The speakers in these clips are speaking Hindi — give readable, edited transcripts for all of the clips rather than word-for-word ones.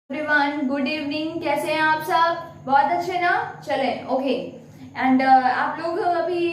Everyone, good evening. कैसे हैं आप सब? बहुत अच्छे ना? चलें, ओके। एंड आप लोग अभी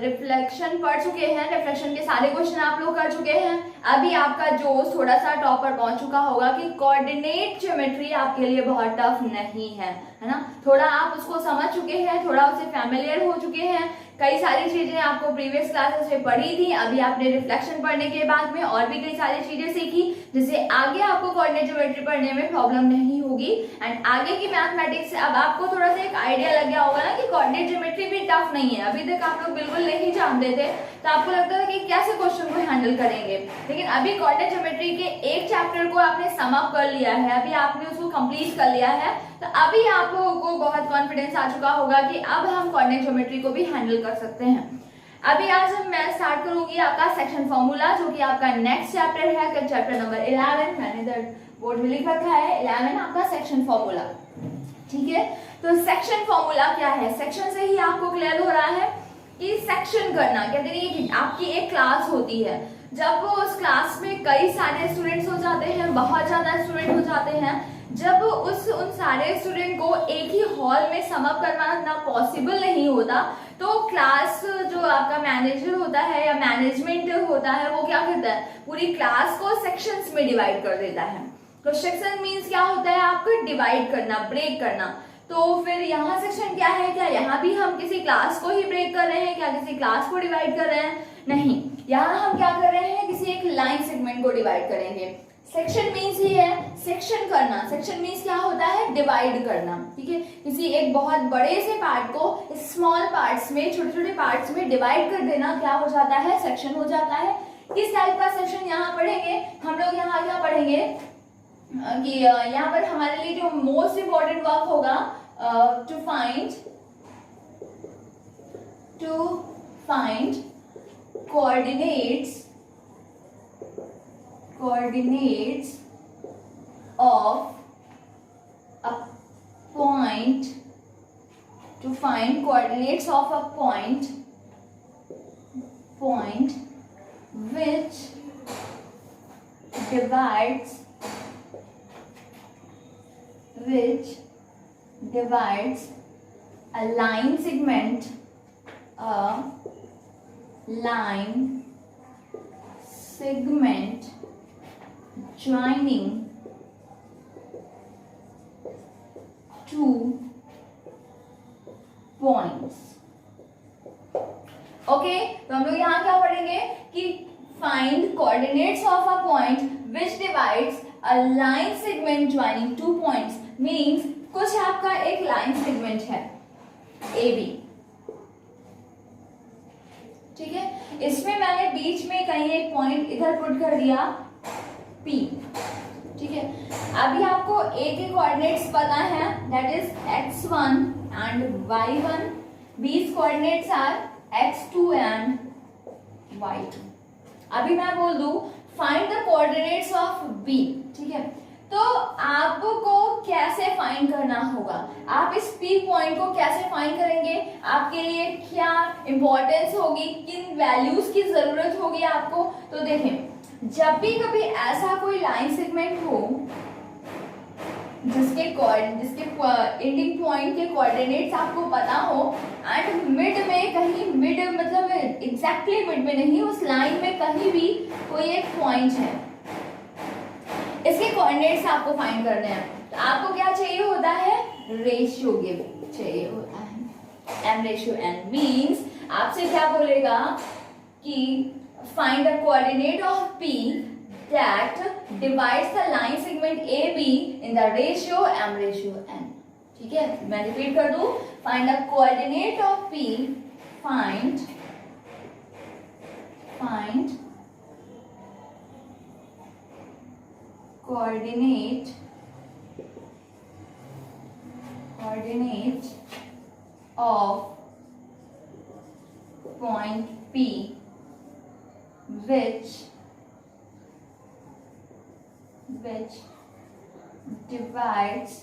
रिफ्लेक्शन पढ़ चुके हैं। रिफ्लेक्शन के सारे क्वेश्चन आप लोग कर चुके हैं। अभी आपका जोश थोड़ा सा टॉप पर पहुंच चुका होगा कि कोऑर्डिनेट ज्योमेट्री आपके लिए बहुत टफ नहीं है ना? थोड़ा आप उसको समझ चुके हैं, थोड़ा उससे फैमिलियर हो चुके हैं। कई सारी चीजें आपको प्रीवियस क्लासेस में पढ़ी थी, अभी आपने रिफ्लेक्शन पढ़ने के बाद में और भी कई सारी चीजें सीखी, जिससे आगे आपको कोऑर्डिनेट ज्योमेट्री पढ़ने में प्रॉब्लम नहीं होगी। एंड आगे की मैथमेटिक्स से अब आपको थोड़ा सा एक आइडिया लग गया होगा ना कि कोऑर्डिनेट ज्योमेट्री भी टफ नहीं है। अभी तक आप लोग बिल्कुल नहीं जानते थे, तो आपको लगता था कि कैसे क्वेश्चन को हैंडल करेंगे, लेकिन अभी कोऑर्डिनेट ज्योमेट्री के एक चैप्टर को आपने सम अप कर लिया है, अभी आपने उसको कंप्लीट कर लिया है, तो अभी आप लोगों को बहुत कॉन्फिडेंस आ चुका होगा कि अब हम कोऑर्डिनेट ज्योमेट्री को भी हैंडल कर सकते हैं। अभी आज मैं स्टार्ट करूंगी आपका सेक्शन फॉर्मूला, जो कि आपका नेक्स्ट चैप्टर है, चैप्टर नंबर 11। मैंने इधर बोर्ड में लिख रखा है 11 आपका सेक्शन फॉर्मूला। ठीक है, तो सेक्शन फॉर्मूला क्या है? सेक्शन से ही आपको क्लियर हो रहा है कि सेक्शन करना, कहते हैं कि आपकी एक क्लास होती है, जब वो उस क्लास में कई सारे स्टूडेंट्स हो जाते हैं, बहुत ज्यादा स्टूडेंट हो जाते हैं, जब उन सारे स्टूडेंट को एक ही हॉल में सम अप करवाना पॉसिबल नहीं होता, तो क्लास जो आपका मैनेजर होता है या मैनेजमेंट होता है, वो क्या करता है, पूरी क्लास को सेक्शंस में डिवाइड कर देता है। तो सेक्शन मींस क्या होता है? आपको डिवाइड करना, ब्रेक करना। तो फिर यहाँ सेक्शन क्या है? क्या यहाँ भी हम किसी क्लास को ही ब्रेक कर रहे हैं? क्या किसी क्लास को डिवाइड कर रहे हैं? नहीं, यहाँ हम क्या कर रहे हैं? किसी एक लाइन सेगमेंट को डिवाइड करेंगे। सेक्शन मीन्स ही है सेक्शन करना। सेक्शन मीन्स क्या होता है? डिवाइड करना। ठीक है, किसी एक बहुत बड़े से पार्ट को स्मॉल पार्ट्स में, छोटे छोटे पार्ट्स में डिवाइड कर देना क्या हो जाता है? सेक्शन हो जाता है। किस टाइप का सेक्शन यहाँ पढ़ेंगे हम लोग? यहाँ क्या पढ़ेंगे कि यहाँ पर हमारे लिए जो मोस्ट इंपॉर्टेंट वर्क होगा, to find coordinates of a point, to find coordinates of a point which divides a line segment joining two points. Okay, तो हम लोग यहाँ क्या पढ़ेंगे कि find coordinates of a point which divides a line segment joining two points. Means कुछ आपका एक लाइन सेगमेंट है ए बी, ठीक है, इसमें मैंने बीच में कहीं एक पॉइंट इधर पुट कर दिया P। ठीक है, अभी आपको A के कोऑर्डिनेट्स पता है, that is x1 and y1। B's coordinates are x2 and y2। अभी मैं बोल दूं find the coordinates of B। ठीक है, तो आपको कैसे फाइंड करना होगा? आप इस P पॉइंट को कैसे फाइंड करेंगे? आपके लिए क्या इंपॉर्टेंस होगी, किन वैल्यूज की जरूरत होगी आपको? तो देखें, जब भी कभी ऐसा कोई लाइन सेगमेंट हो जिसके एंडिंग पॉइंट के कोऑर्डिनेट्स आपको पता हो, एंड मिड में कहीं, मिड मतलब एग्जैक्टली मिड में नहीं, उस लाइन में कहीं भी कोई एक पॉइंट है, इसके कोऑर्डिनेट्स आपको फाइंड करने हैं, तो आपको क्या चाहिए होता है? रेशियो गिव चाहिए होता है, m रेशियो n। मींस आपसे क्या बोलेगा कि find the coordinate of P that divides the line segment AB in the ratio m ratio n। ठीक है, मैं रिपीट कर दूं, find the coordinate of P, find coordinate of point P which divides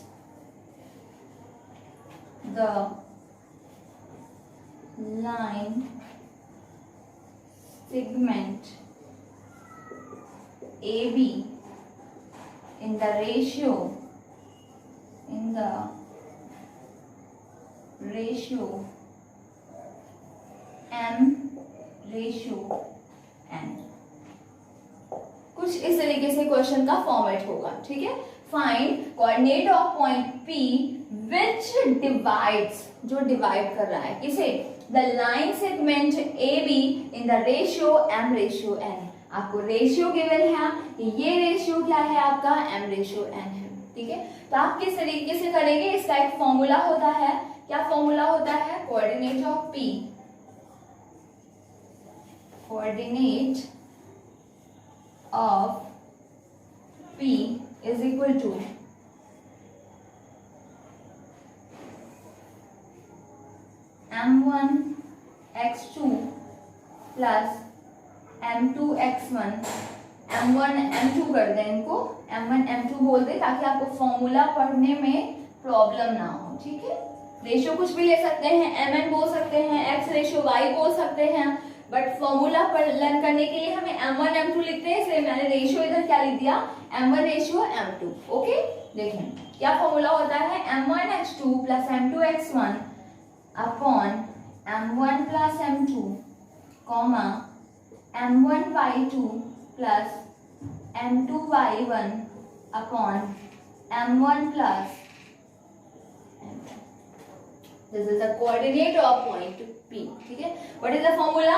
the line segment AB in the ratio the ratio m/n। कुछ इस तरीके से क्वेश्चन का फॉर्मेट होगा, ठीक है। Find coordinate of point P which divides, जो डिवाइड कर रहा है किसे, the line segment AB in the ratio m/n। आपको रेशियो गिवन है, ये रेशियो क्या है आपका m/n है, ठीक है। तो आप किस तरीके से करेंगे, इसका एक फॉर्मूला होता है, क्या फॉर्मूला होता है, coordinate of P, coordinate of P is equal to m1x2 plus m2x1, m1 m2 कर दें, इनको m1 m2 बोल दें ताकि आपको फॉर्मूला पढ़ने में प्रॉब्लम ना हो, ठीक है। रेशियो कुछ भी ले सकते हैं, mn बोल सकते हैं, x रेशियो y बोल सकते हैं, बट फॉर्मूला पर लर्न करने के लिए हमें m1 m2 लिखते हैं, इसलिए मैंने रेशियो इधर क्या लिख दिया, m1 रेशियो m2। ओके, देखें क्या फॉर्मूला होता है, m1x2 plus m2x1 upon m1 plus m2 comma m1y2 plus m2y1 upon m1 plus m2। This is the coordinate of point P, ठीक है। What is the formula?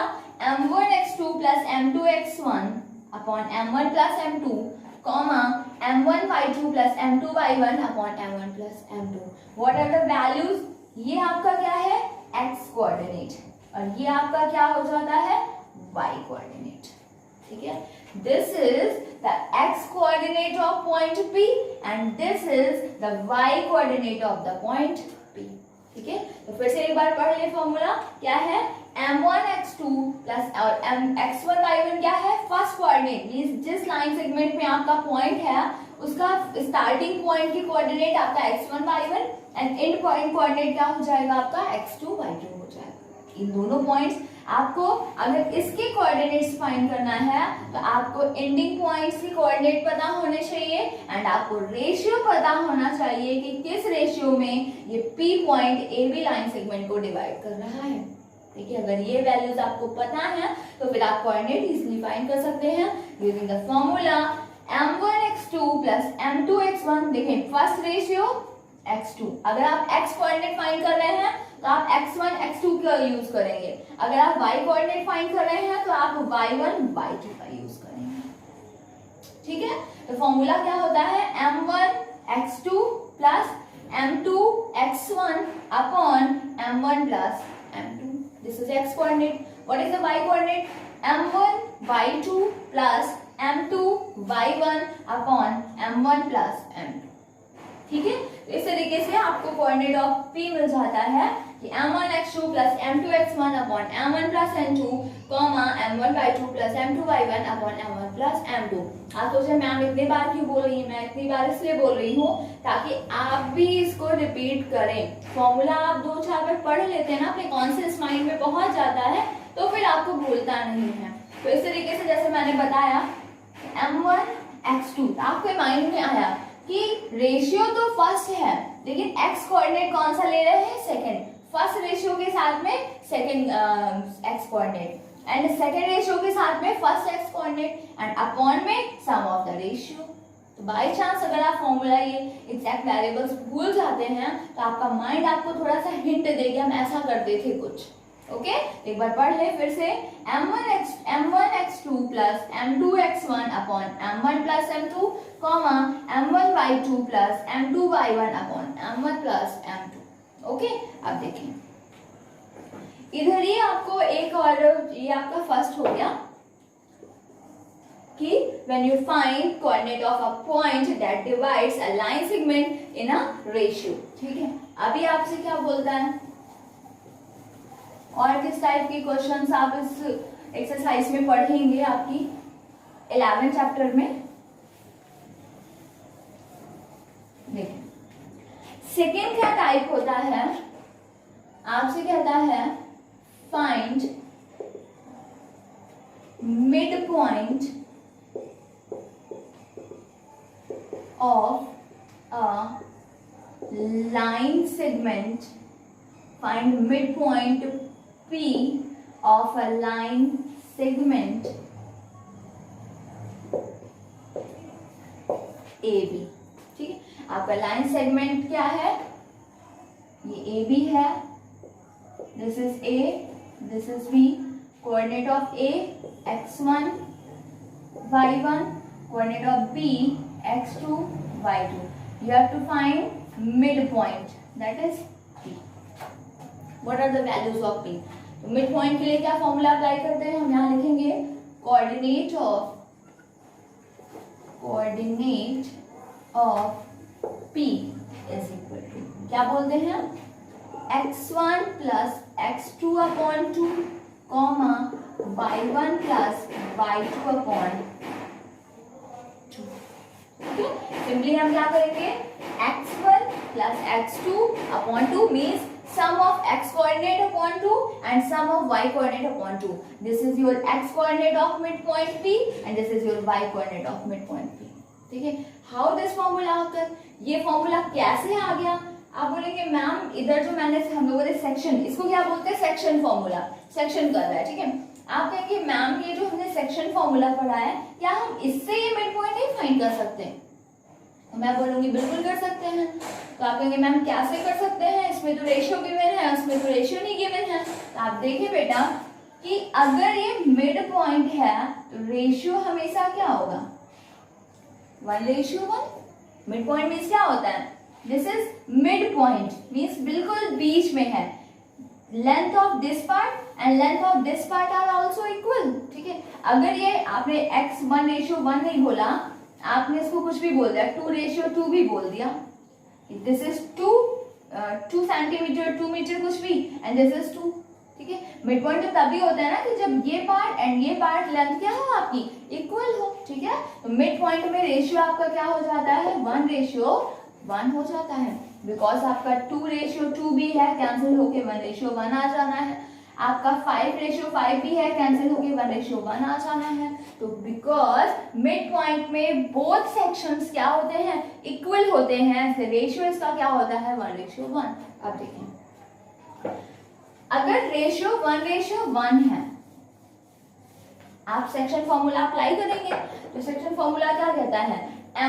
m1x2 plus m2x1 upon m1 plus m2, comma m1y2 plus m2y1 upon m1 plus m2। What are the values? ये आपका क्या है, x कोऑर्डिनेट, और ये आपका क्या हो जाता है, y कोऑर्डिनेट, ठीक है। This is the x coordinate of point P and this is the y coordinate of the point P, ठीक है। तो फिर से एक बार पढ़ ले फॉर्मूला, क्या है, m1x2 प्लस और x1y1 क्या है, फर्स्ट कोऑर्डिनेट, मींस जिस लाइन सेगमेंट में आपका पॉइंट है उसका स्टार्टिंग पॉइंट की कोऑर्डिनेट आपका x1y1 and and point coordinate क्या हो जाएगा आपका x2y2 हो जाएगा। इन दोनों पॉइंट्स आपको, अगर इसके कोऑर्डिनेट्स फाइंड करना है तो आपको एंडिंग पॉइंट्स की कोऑर्डिनेट पता होने चाहिए एंड आपको रेशियो पता होना चाहिए कि किस रेशियो में ये P point AB line segment को डिवाइड कर रहा है, ठीक है। अगर ये वैल्यूज आपको पता है तो फिर आप कोऑर्डिनेट इजीली फाइंड कर सकते हैं using the formula m1x2 plus m2x1। देखें फर्स्ट रेशियो x2, अगर आप x कोऑर्डिनेट फाइंड कर रहे हैं तो आप x1 x2 का यूज करेंगे, अगर आप y कोऑर्डिनेट फाइंड कर रहे हैं तो आप y1 y2 का यूज करेंगे, ठीक है। तो फॉर्मूला क्या होता है, m1x2 plus m2x1 upon m1 plus m2। This is x coordinate. What is the y coordinate, m1 y2 plus m2 y1 upon m1 plus m2, ठीक है। इस तरीके से आपको कोऑर्डिनेट ऑफ P मिल जाता है कि m1x2 plus m2x1 upon m1 plus m2 comma m1y2 plus m2y1 upon m1 plus m2। आप सोचे मैम इतनी बार क्यों बोल रही है, मैं इतनी बार इसलिए बोल रही हूँ ताकि आप भी इसको रिपीट करें। फॉर्मूला आप 2-4 बार पढ़ लेते हैं ना, अपने कॉन्शियस माइंड में पहुंच जाता है तो फिर आपको भूलता नहीं है। तो इस तरीके से जैसे मैंने बताया m1x2, आपके माइंड में आया कि रेशियो तो फर्स्ट है लेकिन x कोऑर्डिनेट कौन सा ले रहे हैं, सेकंड। फर्स्ट रेशियो के साथ में second x coordinate and second ratio के साथ में first x coordinate and upon में सम ऑफ द रेशियो। तो बाय चांस अगर आप फॉर्मूला ये एग्जैक्ट वेरिएबल्स भूल जाते हैं तो आपका माइंड आपको थोड़ा सा हिंट देगी, हम ऐसा करते थे कुछ। ओके, एक बार पढ़ ले फिर से, m1x2 plus m2x1 upon m1 plus m2 comma m1y2 plus m2y1 upon m1 plus m2। Okay, अब देखें इधर ही आपको एक और, ये आपका फर्स्ट हो गया कि when you find coordinate of a point that divides a line segment in a ratio, ठीक है। अभी आपसे क्या बोलता है, और किस टाइप के क्वेश्चंस आप इस एक्सरसाइज में पढ़ेंगे आपकी 11 चैप्टर में। देखिए सेकेंड क्या टाइप होता है, आपसे कहता है find mid point of a line segment, find midpoint P of a line segment AB। ठीक है, आपका लाइन सेगमेंट क्या है, ये AB है, this is A, this is B, coordinate of A x1 y1, coordinate of B x2 y2, you have to find midpoint, that is P. What are the values of P? तो midpoint के लिए क्या फॉर्मूला अप्लाई करते हैं, हम यहाँ लिखेंगे coordinate of P is equal to, क्या बोलते हैं, x1 plus x2 upon 2 comma y1 plus y2 upon 2। Simply हम क्या करेंगे, x1 plus x2 upon 2 means sum of x coordinate upon 2 and sum of y coordinate upon 2. This is your x coordinate of midpoint P and this is your y coordinate of midpoint P. ठीक है, how this formula occur, ये फॉर्मूला कैसे आ गया, आप बोलेंगे मैम इधर जो मैंने हम लोगों ने सेक्शन, इसको क्या बोलते हैं, सेक्शन फॉर्मूला, सेक्शन कर रहा है। ठीक है, आप कहेंगे मैम ये जो हमने सेक्शन फॉर्मूला पढ़ा है, क्या हम इससे ये मिड पॉइंट नहीं फाइंड कर सकते, तो मैं बोलूंगी बिल्कुल कर सकते हैं। तो आप कहेंगे मैम कैसे कर सकते हैं, इसमें तो रेशियो गिवन है, उसमें तो रेशियो नहीं गिवन है। तो आप देखिए बेटा कि अगर ये मिड पॉइंट है तो रेशियो हमेशा क्या होगा, 1:1। मिड पॉइंट मीन्स क्या होता है, this is mid point means बिल्कुल बीच में है, length of this part and length of this part are also equal. ठीक है, अगर ये आपने x 1:1 नहीं बोला, आपने इसको कुछ भी बोल दिया, 2:2 भी बोल दिया, दिस इज 2 सेंटीमीटर 2 मीटर कुछ भी एंड दिस इज 2। ठीक है, मिड पॉइंट तो तभी होता है ना कि जब ये पार्ट एंड ये पार्ट लेंथ क्या हो आपकी, इक्वल हो। ठीक है, तो मिड पॉइंट में रेशियो आपका क्या हो जाता है, 1:1 हो जाता है, बिकॉज आपका 2:2 भी है, कैंसिल होके 1:1 आ जाना है, आपका 5:5 भी है, कैंसिल होके 1:1 आ जाना है। तो बिकॉज मिड पॉइंट में बोथ सेक्शंस क्या होते हैं, इक्वल होते हैं, रेशियो इसका क्या होता है, 1:1। अब देखें, अगर रेशियो 1:1 है, आप सेक्शन फॉर्मूला अप्लाई करेंगे, तो सेक्शन फॉर्मूला क्या कहता है,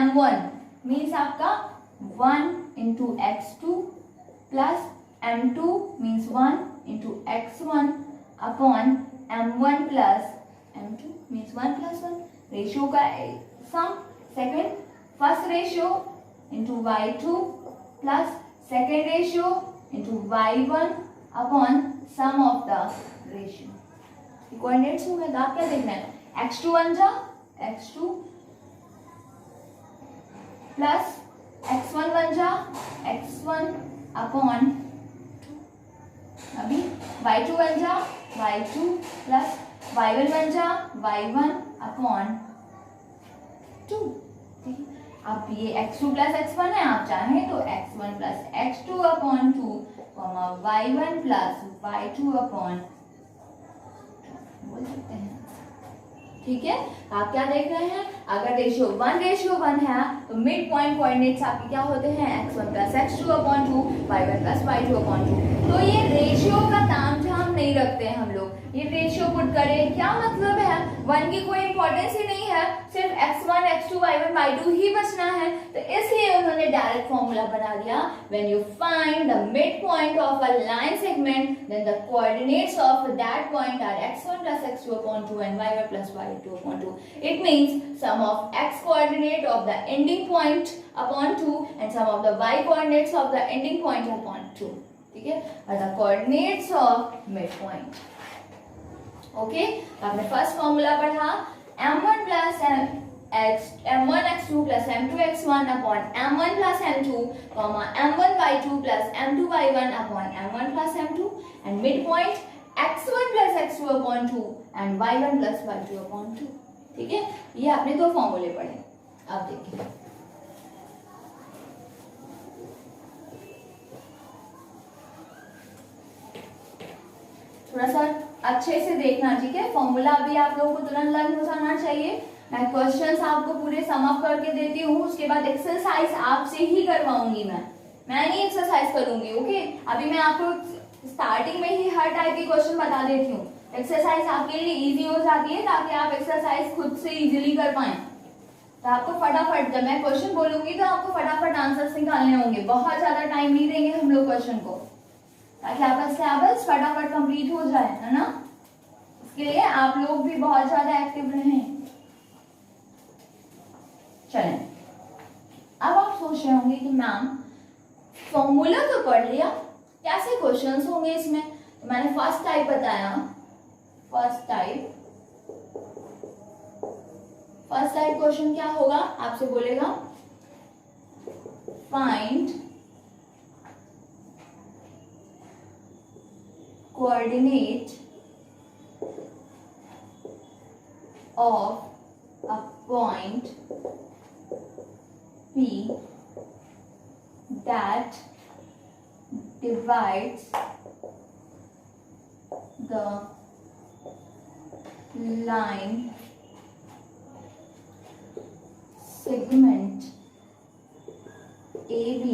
m1 मीन्स आपका 1 into x2 plus m2 means 1 into x1 upon m1 plus m2 means 1 plus 1, ratio का sum, second first ratio into y2 plus second ratio into y1 upon sum of the ratio. Coordinates हो गए, तो आप क्या देख रहे हैं, x2 बन जा x2 प्लस x1 बन जा x1 अपॉन 2, अभी y2 बन जा y2 प्लस y1 बन जा y1 अपॉन 2। ठीक है, अब ये x2 प्लस x1 है, आप चाहें तो x1 plus x2 upon 2 y1 plus y2 upon बोल सकते हैं। ठीक है, आप क्या देख रहे हैं, अगर रेशियो 1:1 है तो मिड पॉइंट कोऑर्डिनेट्स आपके क्या होते हैं, x1 plus x2 upon 2 y1 plus y2 upon 2। तो ये रेशियो का तामझाम नहीं रखते हैं हम लोग, ये रेशियो पुट करें, क्या मतलब है, 1 की कोई इंपॉर्टेंस ही नहीं है, सिर्फ x1 x2 y1 y2 ही बचना है। तो इसलिए उन्होंने डायरेक्ट फॉर्मूला बना दिया, when you find the mid point of a line segment then the coordinates of that point are x1 plus x2 upon 2 and y1 plus y2 upon 2. It means sum of x coordinate of the ending point upon 2 and sum of the y coordinates of the ending point upon 2. ठीक है, और the coordinates of midpoint. Okay, आपने फर्स्ट फॉर्मूला पढ़ा, m1 plus m1 x2 plus m2 x1 upon m1 plus m2 comma m1 y2 plus m2 y1 upon m1 plus m2 and mid point x1 plus x2 upon 2 and y1 plus y2 upon 2। ठीक है, ये आपने दो फॉर्मूले पढ़े। अब देखिए, थोड़ा सा अच्छे से देखना, ठीक है, फॉर्मूला अभी आप लोगों को तुरंत लर्न हो जाना चाहिए। मैं क्वेश्चंस आपको पूरे सम अप करके देती हूँ, उसके बाद एक्सरसाइज आपसे ही करवाऊंगी मैं। मैं नहीं एक्सरसाइज करूंगी। ओके, अभी मैं आपको स्टार्टिंग में ही हर टाइप के क्वेश्चन बता देती हूँ। एक्सरसाइज आपके लिए इजी हो जाती है ताकि आप एक्सरसाइज खुद से इजीली कर पाए। तो आपको फटाफट, जब मैं क्वेश्चन बोलूंगी तो आपको फटाफट आंसर्स निकालने होंगे। बहुत ज्यादा टाइम नहीं देंगे हम लोग क्वेश्चन को, ताकि आपका सिलेबस फटाफट कंप्लीट हो जाए, है ना। इसके लिए आप लोग भी बहुत ज्यादा एक्टिव रहें। चलें, अब आप सोच रहे होंगे कि मैम फॉर्मूला तो पढ़ लिया, कैसे क्वेश्चंस होंगे इसमें। तो मैंने फर्स्ट टाइप बताया। फर्स्ट टाइप क्वेश्चन क्या होगा, आपसे बोलेगा find coordinate of a point P that divides the line segment AB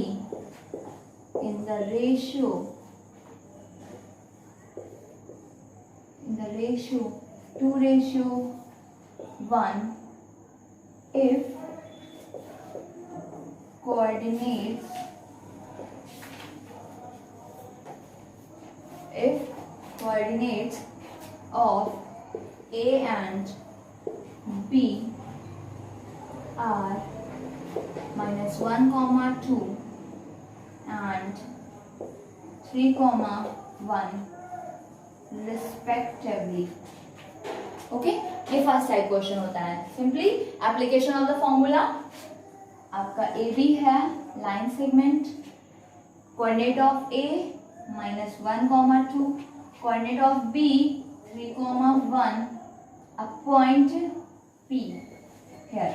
in the ratio 2:1 if coordinates of A and B are -1, 2 and 3, 1 respectively। Okay, ये फर्स्ट टाइप क्वेश्चन होता है। Simply application of the formula, आपका ए बी है line segment, coordinate of A -1, 2, coordinate of B 3, 1, a point P here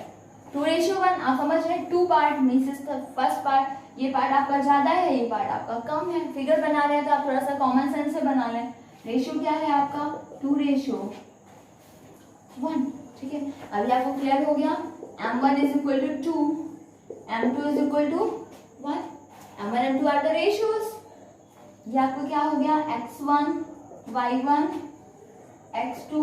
2:1। आप समझ रहे हैं, 2 पार्ट मींस फर्स्ट पार्ट, ये पार्ट आपका ज्यादा है, ये पार्ट आपका कम है। फिगर बना रहे हैं तो आप थोड़ा सा कॉमन सेंस से बना लें। रेशियो क्या है आपका 2:1, ठीक है। अभी आपको क्लियर हो गया, m1 is equal to 2, m2 is equal to 1, m1 m2 are the ratios. ये आपको क्या हो गया x1 y1 x2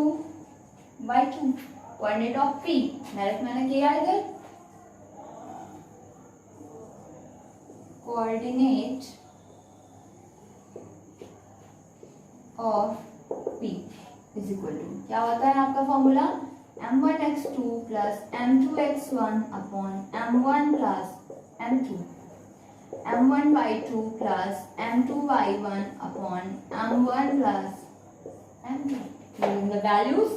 y2, coordinate of p direct मैंने किया इधर, coordinate of p is equal to क्या होता है आपका formula m1 x2 plus m2 x1 upon m1 plus m2, m1 y2 plus m2 y1 upon m1 plus m2। Using the values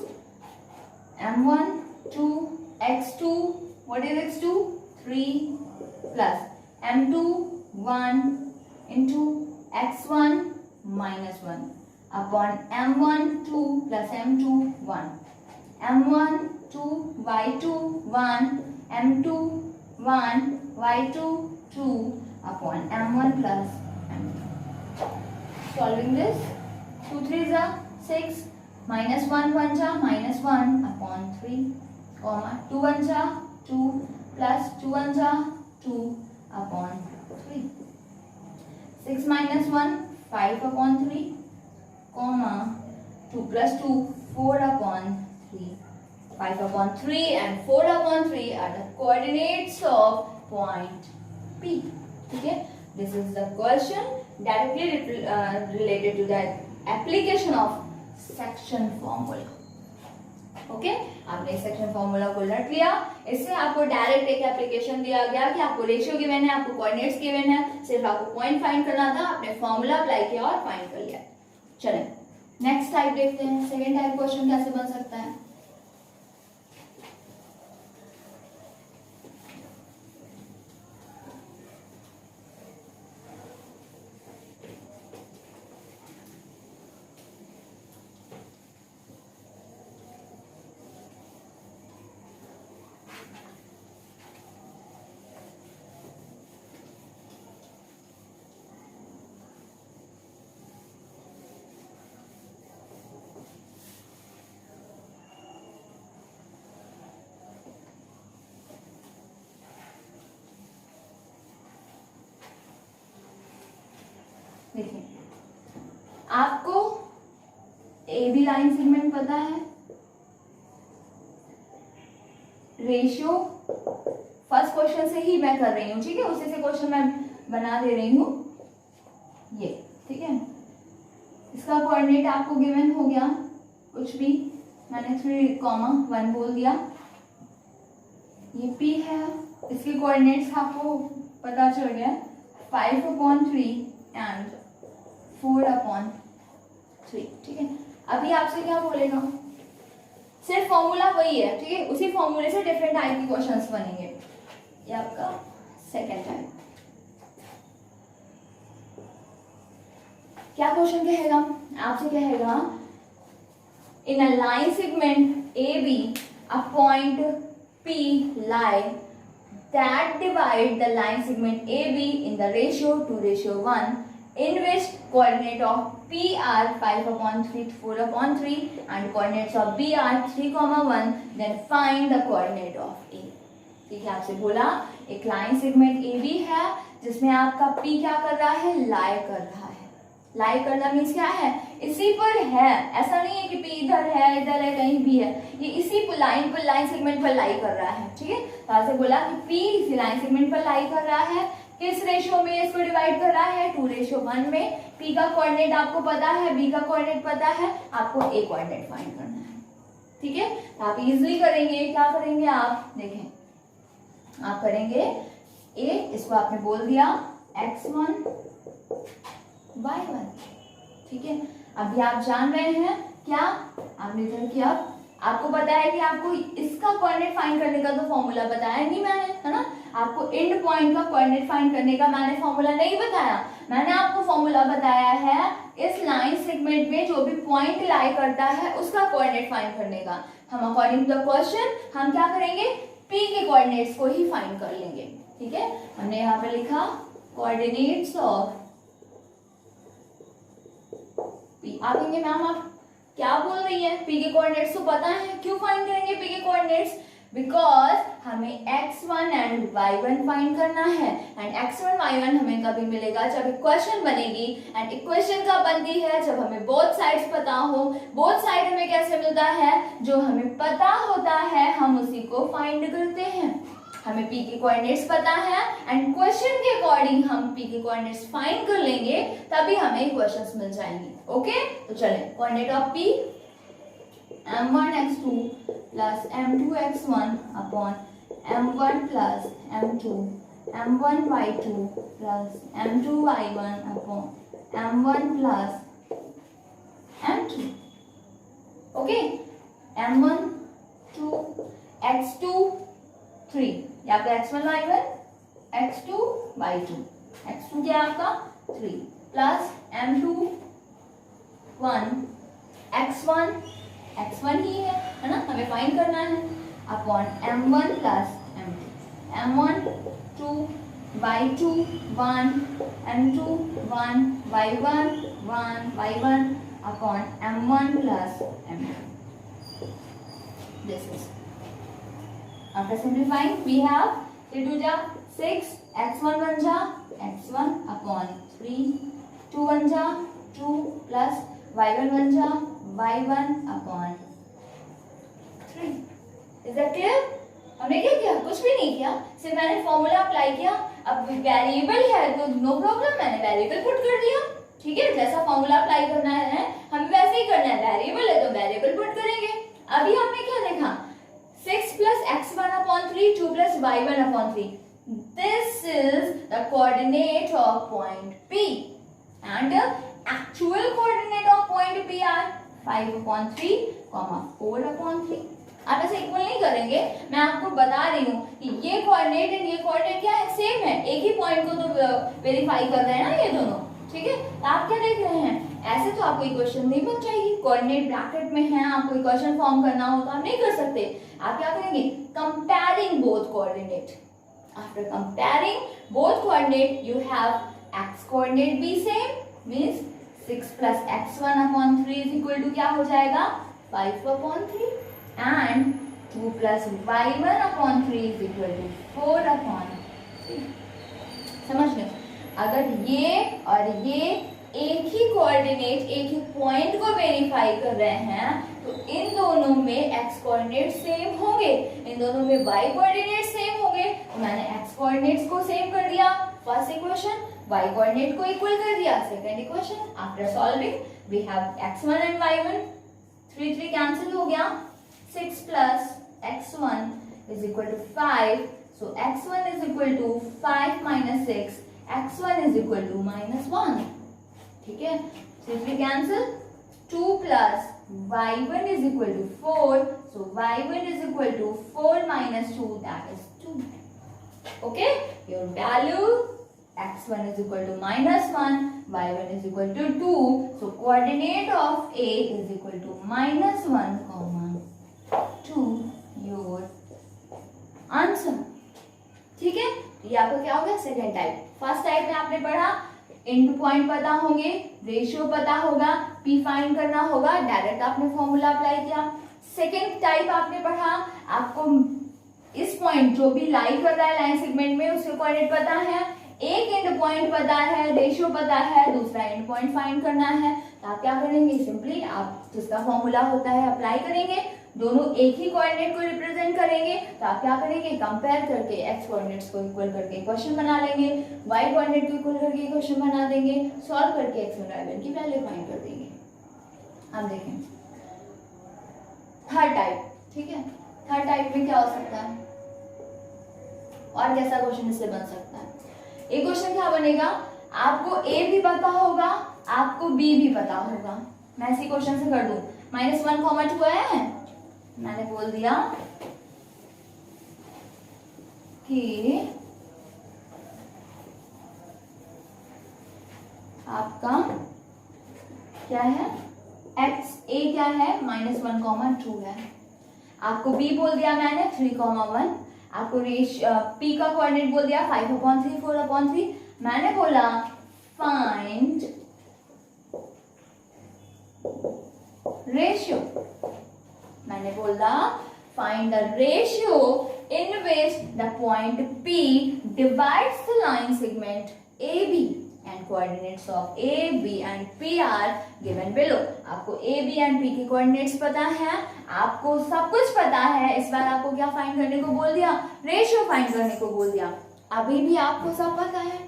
m1 2 x2, what is x2 3 plus m2 1 into x1 minus 1 upon m1 2 plus m2 1, m1 2 y2 1 m2 1 y2 2 upon m1 plus m2। Solving this, 2 3s are 6, minus 1 1s are minus 1 upon 3, comma 2 1s are 2 plus 2 1s are 2 upon 3, 6 minus 1 5 upon 3, comma 2 plus 2 4 upon 3, 5 upon 3 and 4 upon 3 are the coordinates of point P। ठीक है, this is the question directly related to the application of section formula। Okay, आपने सेक्शन फॉर्मूला को रट लिया। इससे आपको डायरेक्ट एक एप्लीकेशन दिया गया कि आपको रेशियो गिवन है, आपको कोऑर्डिनेट्स गिवन है, सिर्फ आपको पॉइंट फाइंड करना था, आपने फॉर्मूला अप्लाई किया और फाइंड कर लिया। चलें नेक्स्ट टाइप देखते हैं, सेकेंड टाइप क्वेश्चन कैसे बन सकता है। आपको ए बी लाइन सेगमेंट पता है, रेशियो फर्स्ट क्वेश्चन से ही मैं कर रही हूँ, ठीक है, उसी से क्वेश्चन मैं बना दे रही हूँ ये, ठीक है। इसका कोऑर्डिनेट आपको गिवन हो गया, कुछ भी मैंने 3,1 बोल दिया, ये P है, इसके कोऑर्डिनेट्स आपको पता चल गया 5/3 एंड 4/3, ठीक है। अभी आपसे क्या बोलेगा, सिर्फ फॉर्मूला वही है, ठीक है, उसी फॉर्मूले से डिफरेंट टाइप के क्वेश्चंस बनेंगे। ये आपका सेकंड टाइप। क्या क्वेश्चन कहेगा, आपसे कहेगा in a line segment A B a point P lie that divide the line segment AB in the ratio 2:1 in which coordinate of P are 5/3 to 4/3 and coordinates of B are 3,1, then find the coordinate of A। ठीक है, आपसे बोला एक लाइन सेगमेंट AB है जिसमें आपका P क्या कर रहा है, लाई कर रहा है। लाई करना मीन्स क्या है, इसी पर है, ऐसा नहीं है कि P इधर है कहीं भी है, ये इसी लाइन पर, लाइन सेगमेंट पर लाई कर रहा है, ठीक है। तो आपसे बोला कि P इसी लाइन सेगमेंट पर लाई कर रहा है, किस रेशियो में इसको डिवाइड कर रहा है, 2:1 में। P का कोऑर्डिनेट आपको पता है, B का कोऑर्डिनेट पता है, आपको A कोऑर्डिनेट फाइंड करना है, ठीक है। तो आप इजिली करेंगे, क्या करेंगे आप देखें, आप करेंगे A, इसको आपने बोल दिया x1 y1, ठीक है। अभी आप जान रहे हैं क्या, आपने इधर किया, आपको पता है कि आपको इसका कोऑर्डिनेट फाइंड करने का तो फॉर्मूला बताया नहीं मैंने, है ना। आपको एंड पॉइंट का कोऑर्डिनेट फाइंड करने का मैंने फॉर्मूला नहीं बताया, मैंने आपको फॉर्मूला बताया है इस लाइन सेगमेंट में जो भी पॉइंट लाई करता है उसका कोऑर्डिनेट फाइंड करने का। हम अकॉर्डिंग टू द क्वेश्चन हम क्या करेंगे, P के कोऑर्डिनेट्स को ही फाइंड कर लेंगे, ठीक है। हमने यहाँ पे लिखा कोऑर्डिनेट्स ऑफ P। आप कहेंगे मैम आप क्या बोल रही है, P के कोऑर्डिनेट्स तो पता है, क्यों फाइंड करेंगे P के कोऑर्डिनेट्स, बिकॉज हमें x1 एंड y1 फाइंड करना है, एंड x1 y1 हमें कभी मिलेगा जब इक्वेशन बनेगी, एंड इक्वेशन कब बनती है, जब हमें बोथ साइड्स पता हो। बोथ साइड हमें कैसे मिलता है, जो हमें पता होता है हम उसी को फाइंड करते हैं। हमें P के कोऑर्डिनेट्स पता है एंड क्वेश्चन के अकॉर्डिंग हम P के कोऑर्डिनेट्स फाइंड कर लेंगे, तभी हमें इक्वेशंस मिल जाएंगी, ओके। तो चलें, coordinate of P m1 x2 plus m2 x1 upon m1 plus m2 m1 y2 plus m2 y1 upon m1 plus m2, okay. m1 2 x2 3, यहाँ पे x1 y1 x2 y2, x2 क्या है आपका 3 प्लस m2 1 x1 ही है ना, हमें फाइंड करना है, upon m1 plus m2, m1 2 y2 1 m2 1 y1 y1 upon m1 plus m2। This is after simplifying we have 3 2 जा 6, x1 1 जा x1 upon 3, 2 1 जा 2 plus y1 1 जा y1 upon 3। Is that clear? हमने क्या किया, कुछ भी नहीं किया, सिर्फ मैंने फॉर्मूला अप्लाई किया। अब वेरिएबल है तो नो प्रॉब्लम, मैंने वेरिएबल पुट कर दिया, ठीक है। जैसा फॉर्मूला अप्लाई करना है हमें वैसे ही करना है, वेरिएबल है तो वेरिएबल पुट करेंगे। अभी हमने क्या देखा, 6 plus x1 upon 3, 2 plus y1 upon 3. This is the coordinate of point P, and the actual coordinate of point P are 5/3, 4/3। आप ऐसे इक्वल नहीं करेंगे, मैं आपको बता रही हूँ कि ये कोऑर्डिनेट एंड ये कोऑर्डिनेट क्या है, सेम है, एक ही पॉइंट को तो वेरीफाई कर रहे हैं ना ये दोनों, ठीक है। तो आप क्या देख रहे हैं, ऐसे तो आपको इक्वेशन नहीं बन जाएगी, कोऑर्डिनेट ब्रैकेट में है, आपको इक्वेशन फॉर्म करना हो तो आप नहीं कर सकते। आप क्या करेंगे, comparing both coordinate. After comparing both coordinate you have x coordinate भी same, means 6 plus x1 upon 3 is equal to क्या हो जाएगा 5/3, and 2 plus y1 upon 3 is equal to 4/3। समझ गए, अगर ये और ये एक ही कोऑर्डिनेट, एक ही पॉइंट को वेरीफाई कर रहे हैं, तो इन दोनों में x कोऑर्डिनेट सेम होंगे, इन दोनों में y कोऑर्डिनेट सेम होंगे। तो मैंने x कोऑर्डिनेट्स को सेम कर दिया फर्स्ट इक्वेशन, y कोऑर्डिनेट को इक्वल कर दिया second equation. After solving we have x1 and y1, 3 cancel हो गया, 6 plus x1 is equal to 5, so x1 is equal to 5 minus 6, x1 is equal to -1। ठीक है, 3 cancel, 2 plus y1 is equal to 4, so y1 is equal to 4 minus 2, that is 2। Okay, your value x1 is equal to -1, y1 is equal to 2, so coordinate of A is equal to -1, 2, your answer। ठीक है, ये आपका क्या हो गया सेकेंड टाइप। फर्स्ट टाइप में आपने पढ़ा एंड पॉइंट पता होंगे, रेशियो पता होगा, p फाइंड करना होगा, डायरेक्ट आपने फॉर्मूला अप्लाई किया। सेकेंड टाइप आपने पढ़ा, आपको इस पॉइंट जो भी लाई कर रहा है लाइन सेगमेंट में उसके कोऑर्डिनेट पता है, एक एंड पॉइंट पता है, रेशियो पता है, दूसरा एंड पॉइंट फाइंड करना है। तो आप क्या करेंगे, सिंपली आप जिसका फॉर्मूला होता है अप्लाई करेंगे, दोनों एक ही कोऑर्डिनेट को रिप्रेजेंट करेंगे। तो आप क्या करेंगे, कंपेयर करके एक्स कोऑर्डिनेट्स को इक्वल करके इक्वेशन बना लेंगे, वाई कोऑर्डिनेट को इक्वल करके इक्वेशन बना देंगे, सॉल्व करके एक्स और वाई की वैल्यू फाइंड कर देंगे। अब देखें थर्ड टाइप। ठीक है, थर्ड टाइप में क्या हो सकता है और कैसा क्वेश्चन इससे बन सकता है। एक क्वेश्चन क्या बनेगा, आपको ए भी पता होगा, आपको बी भी पता होगा। मैं इसी क्वेश्चन से कर दूं, -1, 2 है, मैंने बोल दिया कि आपका क्या है, x a क्या है, -1, 2 है। आपको b बोल दिया मैंने 3, 1, आपको p का कोऑर्डिनेट बोल दिया 5/3, 4/3। मैंने बोला फाइंड रेशियो, मैंने बोला find the ratio in which the point p divides the line segment AB and coordinates of A, B and P are given below। आपको A, B and P के कोऑर्डिनेट्स पता है, आपको सब कुछ पता है। इस बार आपको क्या फाइंड करने को बोल दिया, रेशियो फाइंड करने को बोल दिया। अभी भी आपको सब पता है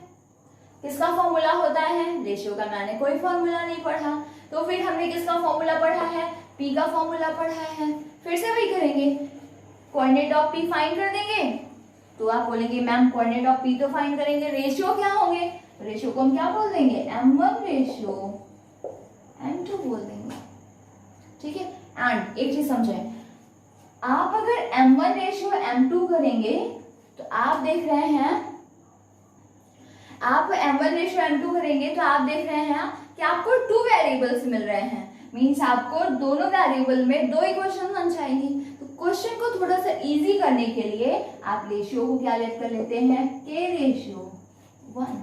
किसका फॉर्मूला होता है, रेशियो का मैंने कोई फॉर्मूला नहीं पढ़ा, तो फिर हमने किसका फॉर्मूला पढ़ा है, P का फॉर्मूला पढ़ा है। फिर से वही करेंगे, कोऑर्डिनेट ऑफ P फाइंड कर देंगे। तो आप बोलेंगे मैम कोऑर्डिनेट ऑफ P तो फाइंड करेंगे, रेशियो क्या होंगे, रेशियो को हम क्या बोल देंगे, m1 रेशियो m2 बोल देंगे। ठीक है, एंड एक चीज समझें, आप अगर m1 रेशियो m2 करेंगे तो आप देख रहे हैं, आप m1 रेशियो m2 करेंगे तो आप देख रहे हैं कि आपको 2 वेरिएबल्स मिल रहे हैं, मीन्स आपको दोनों वेरिएबल में 2 इक्वेशन बन जाएंगी। तो क्वेश्चन को थोड़ा सा इजी करने के लिए आप रेशियो को क्या लेट कर लेते हैं, k रेशियो 1,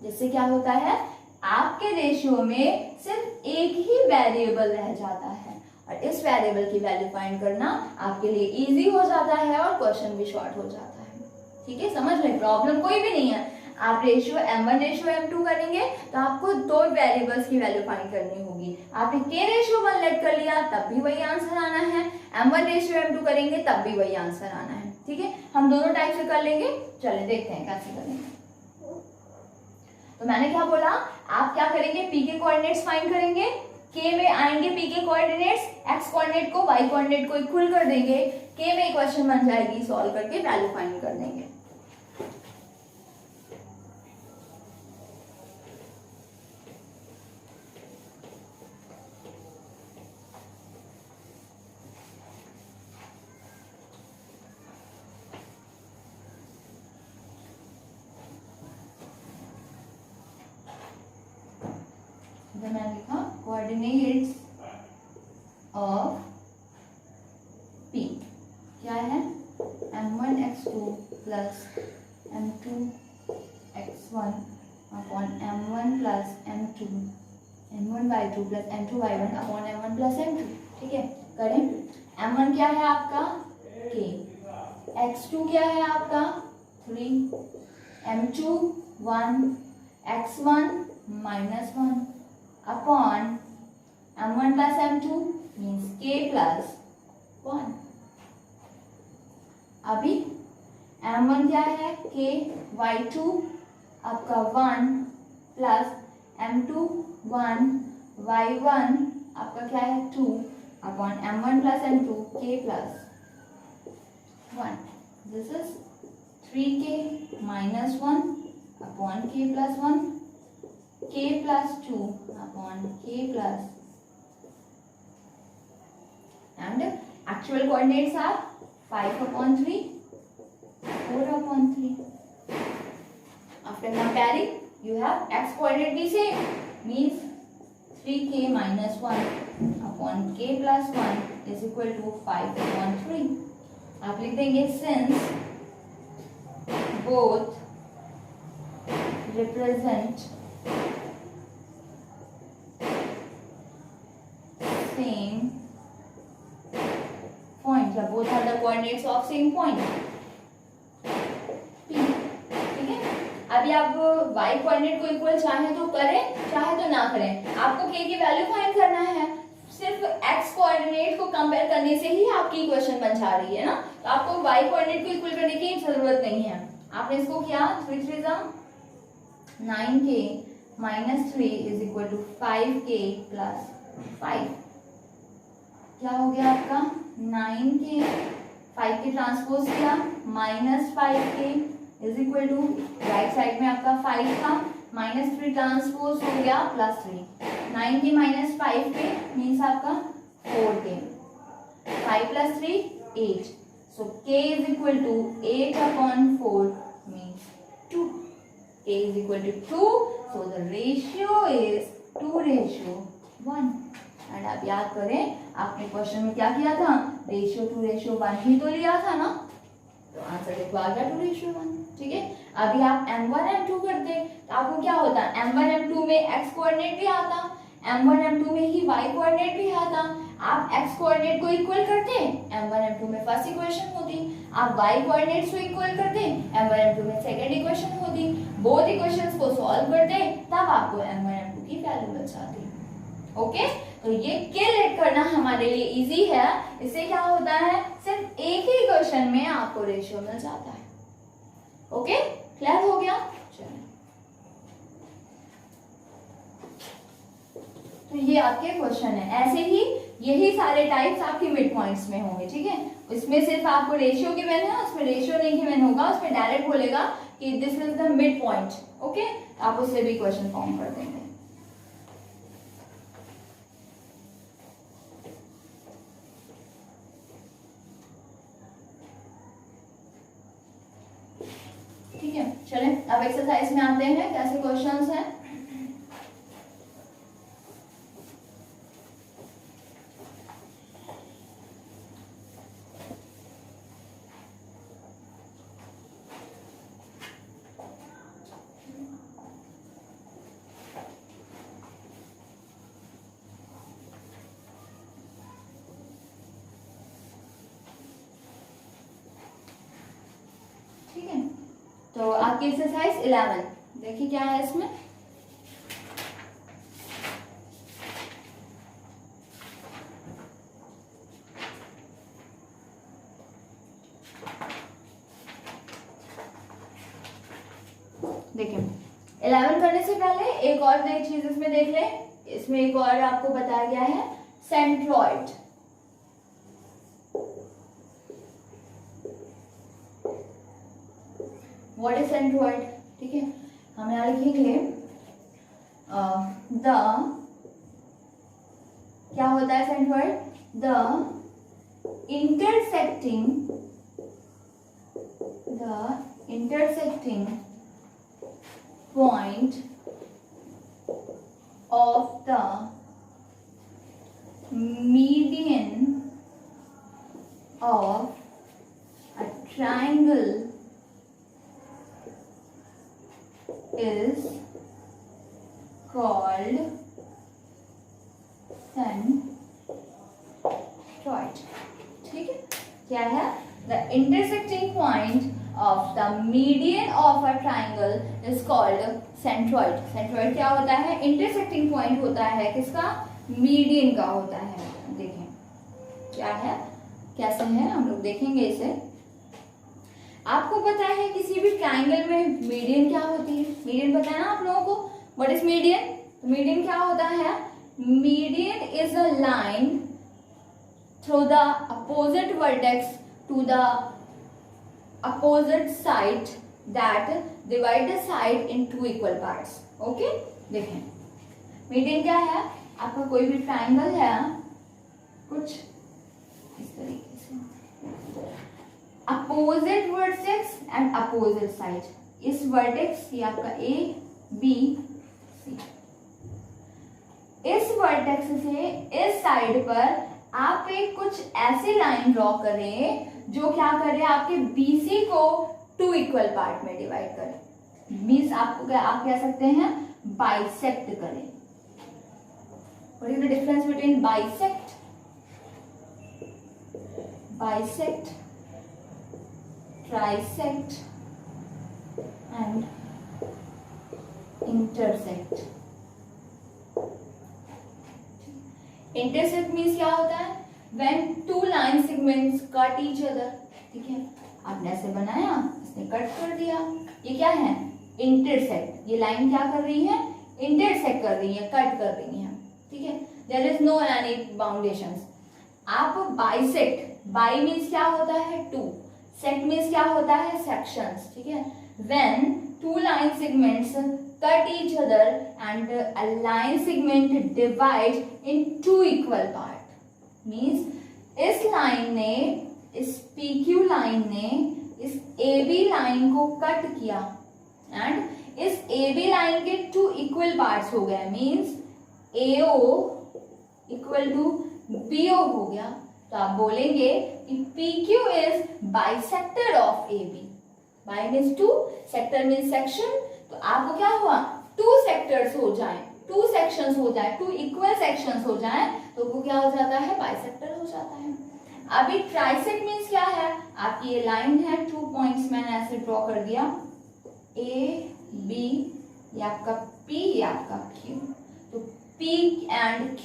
जिससे क्या होता है, आपके रेशियो में सिर्फ एक ही वेरिएबल रह जाता है और इस वेरिएबल की वैल्यू फाइंड करना आपके लिए इजी हो जाता है और क्वेश्चन भी शॉर्ट हो जाता है। ठीक है, समझ रहे, प्रॉब्लम कोई भी नहीं है। आप रेशियो m1 रेशियो m2 करेंगे तो आपको 2 वेरिएबल्स की वैल्यू फाइंड करनी होगी। आपने k रेशियो 1 लेट कर लिया तब भी वही आंसर आना है, m1 रेशियो m2 करेंगे तब भी वही आंसर आना है। ठीक है, हम दोनों टाइप से कर लेंगे, चलिए देखते हैं कैसे करेंगे। तो मैंने क्या बोला, आप क्या करेंगे, p के कोऑर्डिनेट्स फाइंड करेंगे, k में आएंगे p के कोऑर्डिनेट्स, x कोऑर्डिनेट को y कोऑर्डिनेट को इक्वल कर देंगे, k में इक्वेशन बन जाएगी, सॉल्व करके वैल्यू फाइंड कर देंगे। मैंने लिखा कोऑर्डिनेट्स ऑफ P क्या है, m1 x2 plus m2 x1 upon m1 plus m2 m1 y2 plus m2 y1 upon m1 plus m2। ठीक है, करें। m1 क्या है आपका k, x2 क्या है आपका 3, m2 1, x1 minus 1 upon m1 plus m2 means k plus 1. अभी m1 क्या है k, y2 आपका 1 प्लस m2 1, y1 आपका क्या है 2 upon m1 plus m2 k plus 1. This is 3k minus 1 upon k plus 1, k plus 2 upon k plus, and actual coordinates are 5 upon 3, 4 upon 3. After comparing, you have x coordinate be same, means 3k minus 1 upon k plus 1 is equal to 5 upon 3. आप लिख देंगे since both represent same point, या both are the coordinates of same point. ठीक है, अभी आप y कोऑर्डिनेट को इक्वल चाहे तो करें चाहे तो ना करें, आपको k की वैल्यू फाइंड करना है. सिर्फ x कोऑर्डिनेट को कंपेयर करने से ही आपकी इक्वेशन बन जा रही है ना, तो आपको y कोऑर्डिनेट को इक्वल करने की जरूरत नहीं है. आपने इसको किया 3 3 9k minus 3 is equal to 5k plus 5. क्या हो गया आपका 9k, 5 के ट्रांसपोज किया minus 5k is equal to, right side में आपका 5 था, माइनस 3 ट्रांसपोज हो गया plus 3. 9k minus 5k means आपका 4k. 5 plus 3 8. So k is equal to 8 upon 4 means 2. K is equal to 2. So the ratio is 2:1. And आप याद करें आपने क्वेश्चन में क्या किया था, रेशियो 2:1 ही तो लिया था ना, तो आंसर देखो आ गया 2:1. ठीक है, अभी आप m1 m2 करते तो आपको क्या होता, m1 m2 में x कोऑर्डिनेट भी आता, m1 m2 में ही y कोऑर्डिनेट भी आता. आप x कोऑर्डिनेट को इक्वल करते, m1 m2 में फर्स्ट इक्वेशन होती. आप y कोऑर्डिनेट्स को इक्वल करते, m1 m2 में सेकंड इक्वेशन होती. बोथ इक्वेशंस को सॉल्व करते, तब आपको m1 m2 की वैल्यू मिल जाती. ओके, तो ये कैलकुलेट करना हमारे लिए इजी है. इससे क्या होता है, सिर्फ एक ही इक्वेशन में आपको रेशियो मिल जाता है. ओके, क्लियर हो गया. चलिए, तो ये आपके क्वेश्चन है. ऐसे ही यही सारे टाइप्स आपके मिड पॉइंट्स में होंगे. ठीक है, इसमें सिर्फ आपको रेशियो गिवन है, उसमें रेशियो नहीं गिवन होगा, उसमें डायरेक्ट बोलेगा कि this is the mid point. Okay, आप उससे भी क्वेश्चन फॉर्म कर देंगे. ठीक है, चलें अब एक्सरसाइज में आते हैं. कैसे क्वेश्चंस हैं, तो आपकी एक्सरसाइज 11 देखिए क्या है इसमें. देखिए 11 करने से पहले एक और नई चीज इसमें देख लें. इसमें एक और आपको बताया गया है सेंट्रॉइड. What is centroid. ठीक है, हम यहाँ लिखेंगे द, क्या होता है centroid, the intersecting point of the median of a triangle is called centroid. ठीक है, क्या है, the intersecting point of the median of a triangle is called centroid. centroid क्या होता है? intersecting point होता है किसका? median का होता है. देखें क्या है, कैसे है, हम लोग देखेंगे इसे. आपको पता है किसी भी ट्राइंगल में मीडियन क्या होती है? मीडियन पता है ना आप लोगों को? What is median? मीडियन क्या होता है? Median is a line through the opposite vertex to the opposite side that divide the side in two equal parts. Okay, देखें मीडियन क्या है. आपका कोई भी ट्राइंगल है कुछ इस तरीके से, opposite vertex and opposite side. इस वर्टेक्स ये आपका ए बी सी, इस वर्टेक्स से इस साइड पर आप एक कुछ ऐसी लाइन ड्रॉ करें जो क्या करे, आपके बीसी को टू इक्वल पार्ट में डिवाइड करे. मीन्स आपको क्या, आप कह सकते हैं बाइसेक्ट करें. What is the difference between bisect, bisect, trisect and intersect. intersect means क्या होता है? when two line segments cut each other. ठीक है, आपने ऐसे बनाया, इसने कट कर दिया, ये क्या है? intersect. ये लाइन क्या कर रही है? intersect कर रही है, कट कर रही है. ठीक है, there is no any foundations. आप bisect, by means क्या होता है? two. सेक्ट मीन्स क्या होता है? सेक्शंस. ठीक है, when two line segments cut each other and a line segment divide in two equal part. Means इस लाइन ने, इस PQ लाइन ने इस AB लाइन को कट किया एंड इस AB लाइन के टू इक्वल पार्ट्स हो गए. Means AO equal to BO हो गया. तो आप बोलेंगे कि PQ is bisector of AB. Bi means two, sector means section. तो आपको क्या हुआ? टू सेक्टर्स हो जाए, टू सेक्शंस हो जाए, टू इक्वल सेक्शंस हो जाए तो वो क्या हो जाता है? बाइसेक्टर हो जाता है. अभी ट्राइसेक्ट मीन्स क्या है? आपकी ये लाइन है, टू पॉइंट्स मैंने ऐसे ड्रॉ कर दिया, A B, ये आपका P, ये आपका Q. तो P and Q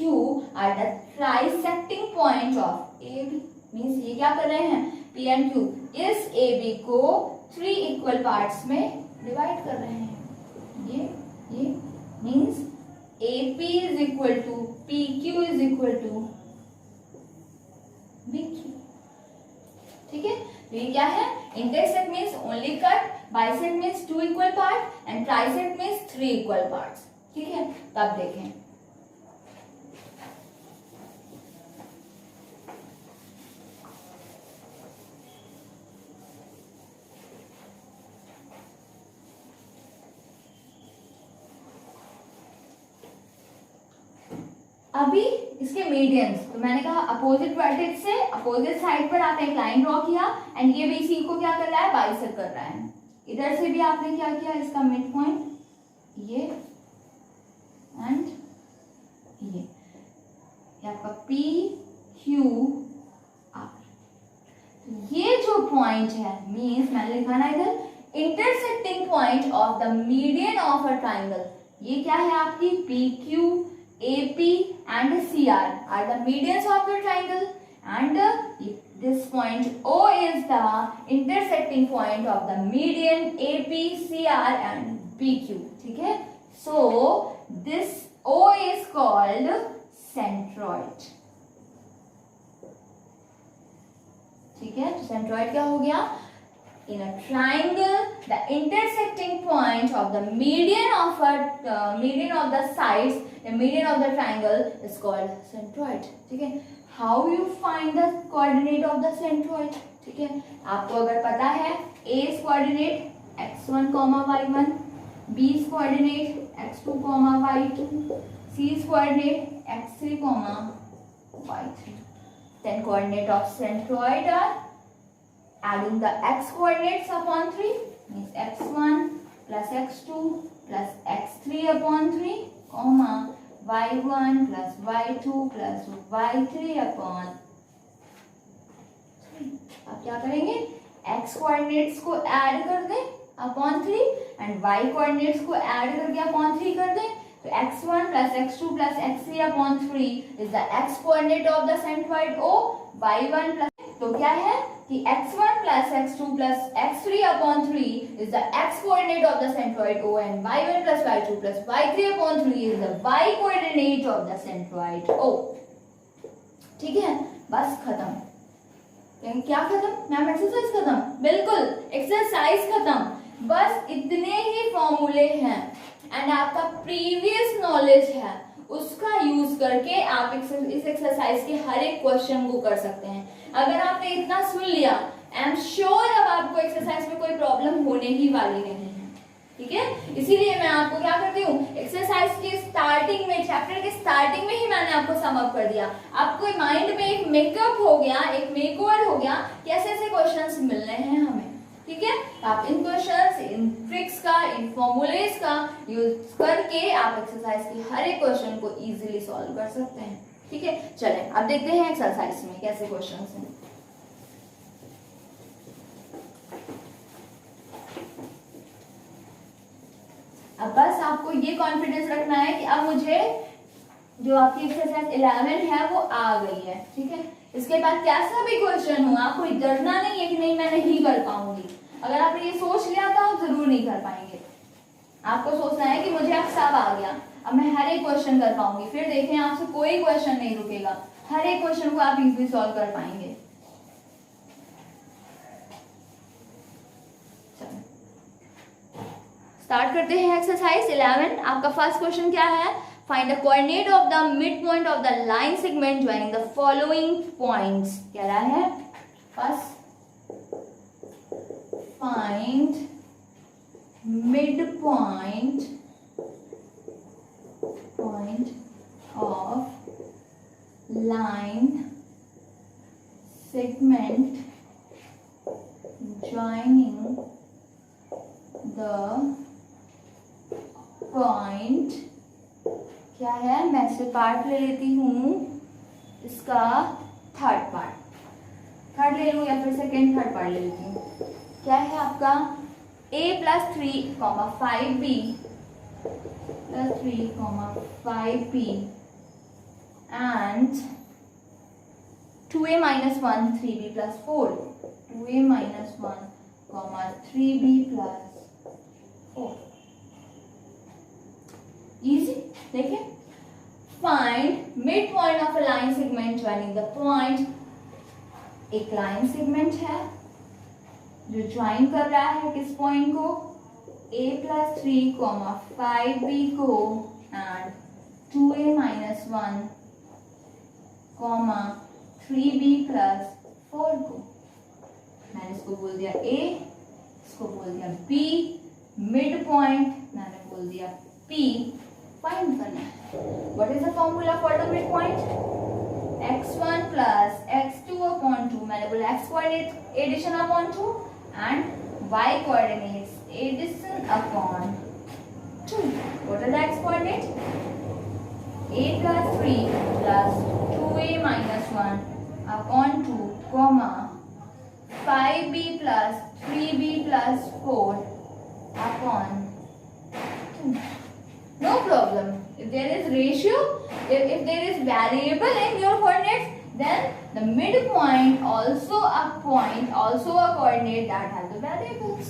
are the trisecting point of AB. Means ये क्या कर रहे हैं? P and Q इस AB को थ्री इक्वल पार्ट्स में डिवाइड कर रहे हैं. ये means AP is equal to PQ is equal to BQ. ठीक है, तो ये क्या है? Intersect means only cut, bisect means two equal part and trisect means three equal parts. ठीक है, तब देखें अभी इसके मीडियंस. तो मैंने कहा अपोजिट वर्टेक्स से अपोजिट साइड पर आपने एक लाइन ड्रॉ किया एंड ये भी इसी को क्या कर रहा है? बाइसेक्ट कर रहा है. इधर से भी आपने क्या किया? इसका मिड पॉइंट ये एंड ये आपका P Q R. ये जो पॉइंट है मीन्स मैंने लिखा ना इधर, intersecting point of the median of a triangle. ये क्या है आपकी? PQ, AP and CR are the medians of the triangle and this point O is the intersecting point of the median AP, CR and PQ. ठीक है, so this O is called centroid. ठीक है, centroid क्या हो गया? In a triangle, the intersecting point of the median of the sides, the median of the triangle is called centroid. ठीक है, how you find the coordinate of the centroid? ठीक है, आपको अगर पता है A is coordinate x1, y1, B is coordinate x2, y2, C is coordinate x3, y3. Then coordinate of centroid are adding the x coordinates upon 3 means x1 plus x2 plus x3 upon 3, y1 plus y2 plus y3 upon 3. अब क्या करेंगे? x कोऑर्डिनेट्स को ऐड कर दें अपॉन 3 एंड y कोऑर्डिनेट्स को ऐड करके अपॉन 3 कर दें, तो x1 plus x2 plus x3 upon 3 is the x coordinate of the centroid O. y1 plus, तो क्या है कि x1 plus x2 plus x3 upon 3 is the x coordinate of the centroid O and y1 plus y2 plus y3 upon 3 is the y coordinate of the centroid O. ठीक है, बस खत्म। क्या खत्म मैम? एक्सरसाइज खत्म? बिल्कुल, एक्सरसाइज खत्म। बस इतने ही फॉर्मूले हैं एंड आपका प्रीवियस नॉलेज है उसका यूज करके आप इस एक्सरसाइज के हर एक क्वेश्चन को कर सकते हैं। अगर आपने इतना सुन लिया, आई एम श्योर अब आपको एक्सरसाइज में कोई प्रॉब्लम होने ही वाली नहीं है। ठीक है, इसीलिए मैं आपको क्या करती हूँ, एक्सरसाइज के स्टार्टिंग में, चैप्टर के स्टार्टिंग में ही मैंने आपको सम अप कर दिया। आपको माइंड में एक मेकअप हो गया, एक मेकओवर हो गया, कैसे ऐसे क्वेश्चंस मिलने हैं हमें। ठीक है, आप इन क्वेश्चंस, इन ट्रिक्स का, इन फॉर्मूलेज का यूज करके आप एक्सरसाइज के हर एक क्वेश्चन को इजीली सॉल्व कर सकते हैं। ठीक है, चलें अब देखते हैं एक्सरसाइज में कैसे क्वेश्चंस हैं। अब बस आपको ये कॉन्फिडेंस रखना है कि अब मुझे जो आपकी एक्सरसाइज 11 है वो आ गई है। ठीक है, इसके बाद कैसा भी क्वेश्चन हो आपको डरना नहीं है कि नहीं मैं नहीं कर पाऊंगी। अगर आपने ये सोच लिया तो आप जरूर नहीं कर पाएंगे। आपको सोचना है कि मुझे अब सब आ गया, अब मैं हर एक क्वेश्चन कर पाऊंगी। फिर देखें आपसे कोई क्वेश्चन नहीं रुकेगा, हर एक क्वेश्चन को आप इजीली सॉल्व कर पाएंगे। स्टार्ट करते हैं एक्सरसाइज 11। आपका फर्स्ट क्वेश्चन क्या है? Find the coordinate of the mid point of the line segment joining the following points. कह रहा है first find mid point of line segment joining the point. क्या है, मैं से पार्ट ले लेती हूँ इसका थर्ड ले लूँ या फिर सेकेंड थर्ड पार्ट ले लेती हूँ। क्या है आपका a plus 3, 5b plus 3, 5b and 2a minus 1, 3b plus 4, 2a minus 1, 3b plus 4। Easy, देखिए find mid point of a line segment joining the point. एक लाइन सेगमेंट है जो ज्वाइन कर रहा है किस पॉइंट को, a plus 3, 5b को and 2a minus 1, 3b plus 4 को। मैंने इसको बोल दिया a, इसको बोल दिया b, मिड पॉइंट मैंने बोल दिया p। फाइंड करना है। What is the formula for the mid point? x1 plus x2 upon 2, मैंने बोला x coordinate addition upon 2 and y coordinates addition upon 2. What are the x coordinates? a plus 3 plus 2a minus 1 upon 2, 5b plus 3b plus 4 upon 2. No problem. If there is ratio, if there is variable in your coordinates, then the midpoint also a coordinate that has the variables.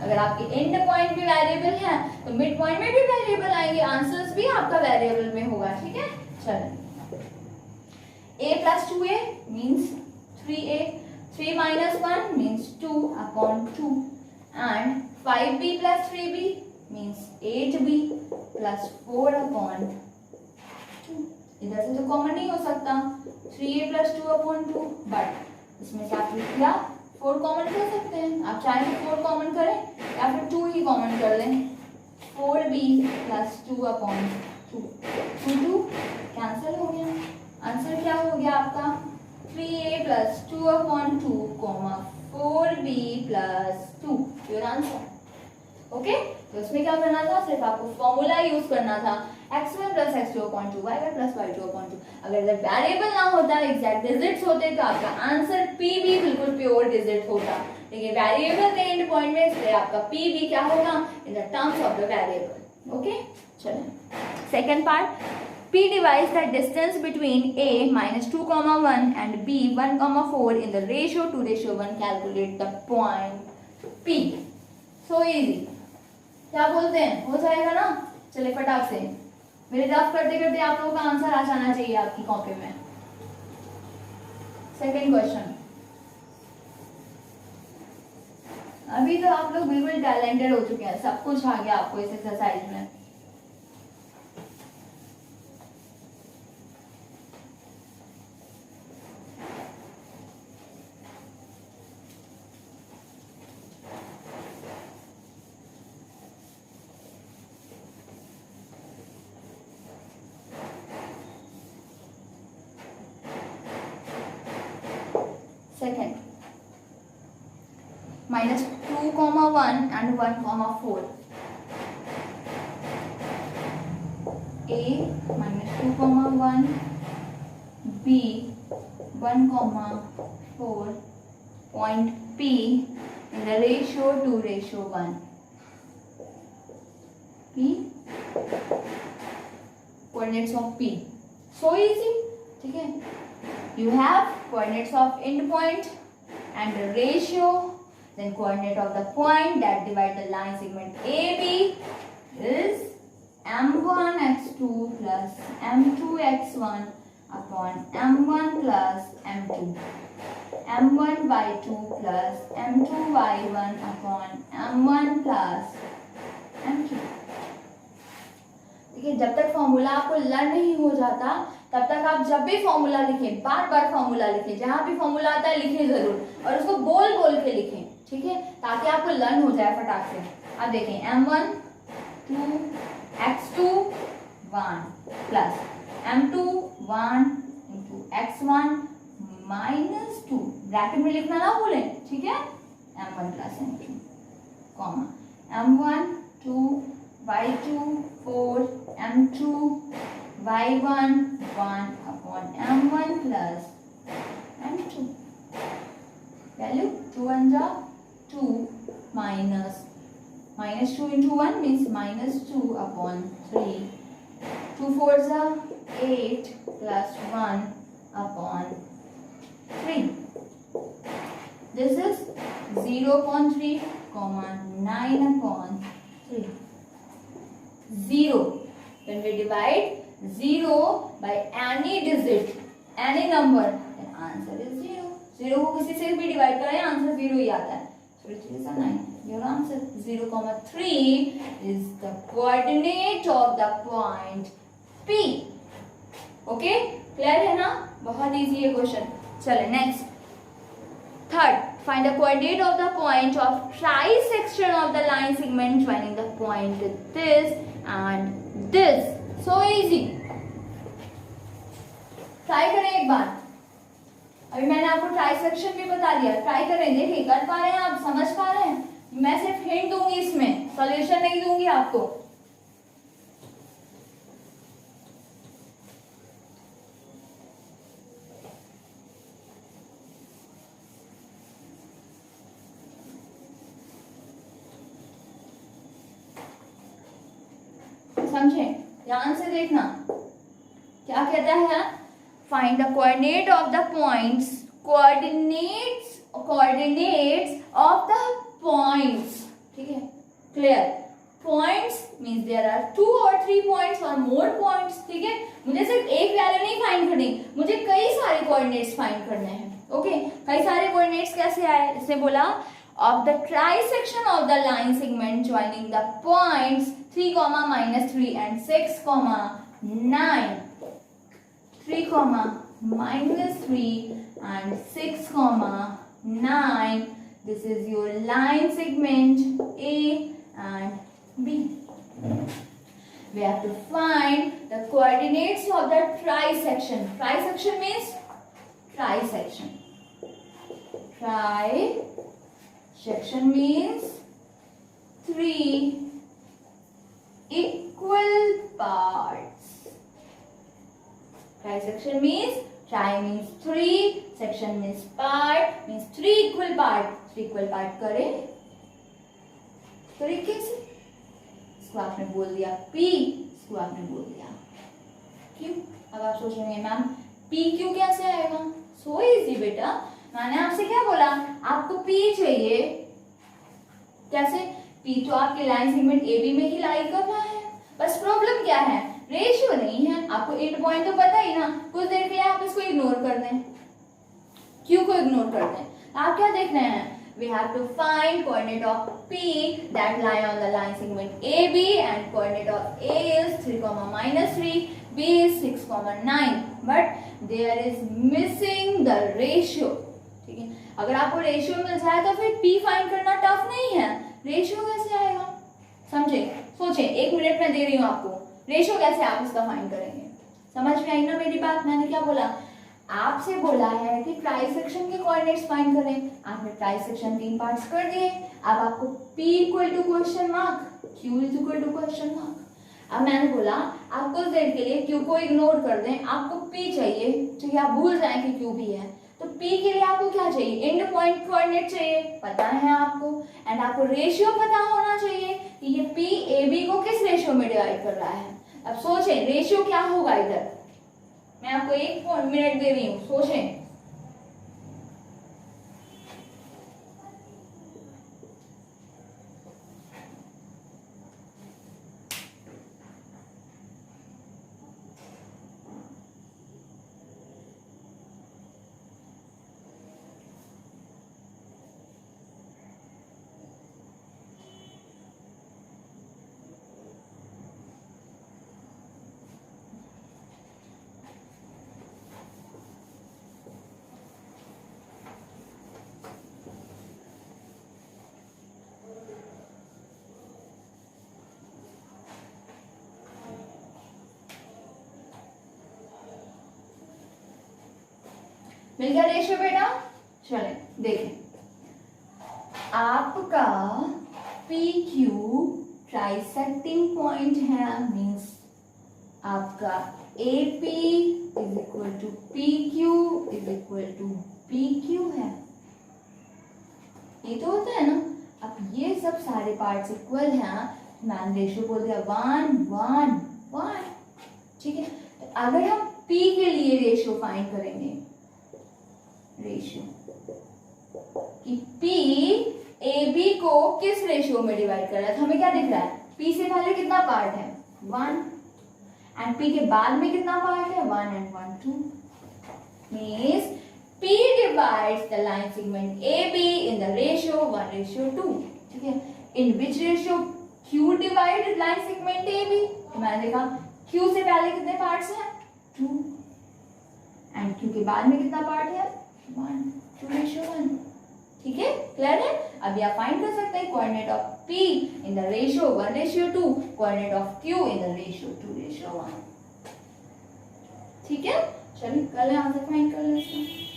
अगर आपके एंड पॉइंट भी वेरिएबल है तो मिड पॉइंट में भी वेरिएबल आएंगे, आंसर्स भी आपका वेरिएबल में होगा। ठीक है, चलो a plus 2a means 3a, 3 minus 1 means 2 upon 2 and 5b plus 3b means 8b plus 4 upon 2। इधर से तो कॉमन नहीं हो सकता 3a plus 2 upon 2, बट इसमें से आप क्या 4 कॉमन कर सकते हैं। आप चाहे तो 4 कॉमन करें या फिर 2 ही कॉमन कर लें। 4b plus 2 upon 2, 2 कैंसिल हो गया। आंसर क्या हो गया आपका 3a plus 2 upon 2, 4b plus 2 your answer. Okay, तो इसमें क्या करना था, सिर्फ आपको फॉर्मूला यूज करना था x1 plus x2 upon 2, y1 plus y2 upon 2। अगर वेरिएबल ना होता, एग्जैक्ट डिजिट्स होते तो आपका आंसर p भी बिल्कुल प्योर डिजिट होता। लेकिन वेरिएबल के एंड पॉइंट में, इसलिए आपका पी भी क्या होगा in the terms of the variable. Okay, चलें second part. P divides the distance between A -2, 1 and B 1, 4 in the ratio 2:1. Calculate the point P. So easy. क्या बोलते हैं, हो जाएगा ना। चले फटाक से, मेरे रफ करते करते आप लोगों का आंसर आ जाना चाहिए आपकी कॉपी में। Second question. अभी तो आप लोग बिल्कुल टैलेंटेड हो चुके हैं, सब कुछ आ गया आपको इस एक्सरसाइज में। Second, -2, 1 and 1, 4. A -2, 1, B 1, 4. Point P in the ratio 2:1. P coordinates of P. So easy, ठीक है। You have coordinates of end point and the ratio, then coordinate of the point that divide the line segment AB is m1x2 plus m2x1 upon m1 plus m2, m1y2 plus m2y1 upon m1 plus m2। देखिए, जब तक फॉर्मूला आपको लर्न नहीं हो जाता तब तक आप जब भी फॉर्मूला लिखें, बार बार फॉर्मूला लिखें, जहां भी फॉर्मूला आता है लिखें जरूर, और उसको बोल बोल के लिखें, ठीक है, ताकि आपको लर्न हो जाए फटाक से। अब देखें, m1 2 x2 1 plus m2 1 into x1 minus 2, bracket में लिखना ना भूलें, ठीक है, m1 plus m2 comma m1 2 y2 4 m2 y1 1 upon m1 plus m2। Value 2 1 जा 2 minus 2 into 1 means -2 upon 3, 2 4 जा 8 plus 1 upon 3। This is 0 upon 3, 9 upon 3। 0, when we divide 0 by any digit, any number, then answer is 0। 0 को किसी से भी डिवाइड करें आंसर 0 ही आता है। So it is a 9। Your answer 0,3 is the coordinate of the point P। Okay, clear है ना, बहुत इजी है क्वेश्चन। चले next. Third, find the coordinate of the point of trisection of the line segment joining the point this and this। So easy। Try करें एक बार, अभी मैंने आपको ट्राइसेक्शन भी बता दिया, ट्राई करें, देखिए कर पा रहे हैं आप, समझ पा रहे हैं। मैं सिर्फ हिंट दूंगी, इसमें सॉल्यूशन नहीं दूंगी आपको। समझे, ध्यान से देखना क्या कहता है। Find the coordinate of the points, coordinates of the points, ठीक है, clear. Points means there are 2 or 3 points और मोर पॉइंट्स, ठीक है। मुझे सिर्फ एक वैल्यू नहीं फाइंड करनी, मुझे कई सारे कोऑर्डिनेट्स फाइंड करने हैं। ओके, कई सारे कोऑर्डिनेट्स कैसे आए, इसने बोला of the trisection of the line segment joining the points 3, -3 and 6, 9, 3, -3 and 6, 9. This is your line segment A and B. We have to find the coordinates of the trisection. Trisection means trisection. Trisection means 3 equal parts. Trisection means try means 3, section means part, means 3 equal part, 3 equal part करें तरीके से। इसको आपने बोल दिया P, इसको आपने बोल दिया Q। अब आप सोच रहे हैं मैम PQ कैसे आएगा? सो इजी बेटा, मैंने आपसे क्या बोला, आपको P चाहिए। कैसे? P तो आपके लाइन सेगमेंट AB में ही लाई कर रहा है, बस प्रॉब्लम क्या है, रेशियो नहीं है। आपको एंड पॉइंट तो पता ही ना, कुछ देर के लिए आप इसको इग्नोर कर दें, Q को इग्नोर कर दें। आप क्या देख रहे हैं, we have to find coordinate of P that lie on the line segment AB, and coordinate of A is 3, B is 6, 9, but there is missing the ratio। ठीक है, अगर आपको रेशियो मिल जाए तो फिर P फाइंड करना टफ नहीं है, रेशियो कैसे आएगा? समझे? सोचे, 1 मिनट में दे रही हूँ आपको, रेशियो कैसे आप इसका फाइंड करेंगे? समझ में आई ना मेरी बात? मैंने क्या बोला, आपसे बोला है कि ट्राइसेक्शन के कोऑर्डिनेट्स फाइंड करें। आपने ट्राइसेक्शन 3 पार्ट्स कर दिए। अब आपको P equal to question mark, Q is equal to question mark. अब मैंने बोला आप कुछ देर के लिए Q को इग्नोर कर दें, आपको P चाहिए, ठीक है, आप भूल जाएं कि Q भी है। तो P के लिए आपको क्या चाहिए, एंड पॉइंट कोऑर्डिनेट चाहिए, पता है आपको, एंड आपको रेशियो पता होना चाहिए कि ये P AB को किस रेशियो में डिवाइड कर रहा है। अब सोचें रेशियो क्या होगा इधर, मैं आपको 1 मिनट दे रही हूं, सोचें। मिल गया रेशियो बेटा? चले देखें, आपका PQ ट्राइसेक्टिंग पॉइंट है, मींस आपका AP is equal to PQ is equal to PQ है। ये तो होता है ना। अब ये सब सारे पार्ट्स इक्वल हैं, मैंने रेशियो बोल दिया 1 1 1, ठीक है। तो अगर हम P के लिए रेशियो फाइंड करेंगे, रेशियो कि P AB को किस रेशियो में डिवाइड कर रहा है, तो हमें क्या दिख रहा है, P से पहले कितना पार्ट है 1, एंड P के बाद में कितना पार्ट है 1 and 1 2, means P divides the line segment AB in the ratio 1:2, ठीक है। in which ratio Q divides line segment AB, तो मैंने देखा Q से पहले कितने पार्ट्स हैं 2, एंड Q के बाद में कितना पार्ट है 1 2:1, ठीक है, क्लियर है। अभी आप फाइंड कर सकते हैं coordinate of P in the ratio 1:2, coordinate of Q in the ratio 2:1, ठीक है। चलिए कल आंसर फाइंड कर लेते हैं।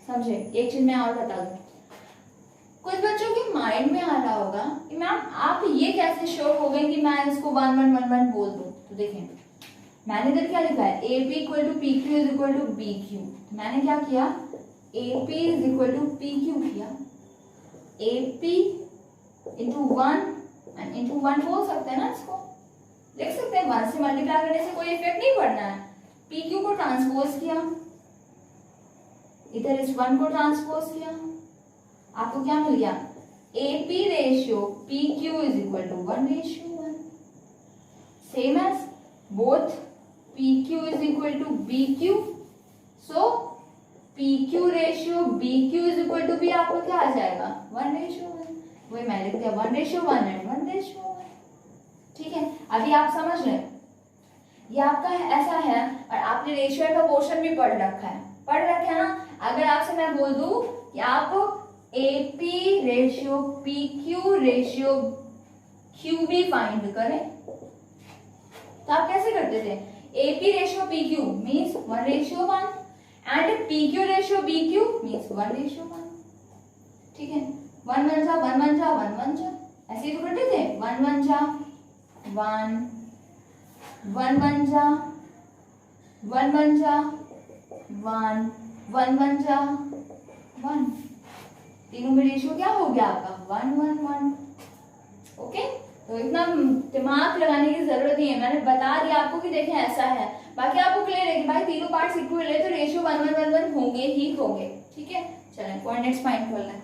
समझे? एक चीज मैं और बता दूं, कुछ बच्चों के माइंड में आ रहा होगा कि मैम आप ये कैसे श्योर हो गए कि मैं इसको 1 1 1 1 बोल दूं। तो देखें मैंने इधर क्या लिखा है, AP equal to PQ is equal to BQ। मैंने क्या किया, AP is equal to PQ किया, AP इंटू 1 एंड इंटू 1 बोल सकते हैं ना, इसको लिख सकते हैं। 1 से मल्टीप्लाई करने से कोई इफेक्ट नहीं पड़ना है। PQ को ट्रांसपोज किया, इधर इस 1 को ट्रांसपोज किया, आपको क्या मिल गया, AP ratio PQ is equal to 1:1, same as both PQ is equal to BQ, so PQ ratio BQ is equal to भी आपको क्या आ जाएगा 1:1, वही मैं लिख दिया 1:1 एंड 1:1, ठीक है। अभी आप समझ लें, ये आपका ऐसा है, और आपने रेशियो का पोर्शन भी पढ़ रखा है ना। अगर आपसे मैं बोल दूं कि आप AP ratio PQ ratio QB find करें, तो आप कैसे करते थे, AP ratio PQ means 1:1 and PQ ratio BQ means 1:1, ठीक है। 1 1 जा 1 1 जा 1 1 जा, ऐसे ही तो करते थे, 1 1 जा 1, 1 1 जा 1 1 जा 1, 1 1 जा 1, तीनों में रेशियो क्या हो गया आपका 1 1 1। ओके, तो इतना दिमाग लगाने की जरूरत नहीं है, मैंने बता दिया आपको कि देखें ऐसा है। बाकी आपको क्लियर है कि भाई तीनों पार्ट्स इक्वल है तो रेशियो 1 1 1 1 होंगे ही होंगे। ठीक है, चलें कोऑर्डिनेट्स फाइंड कर लें।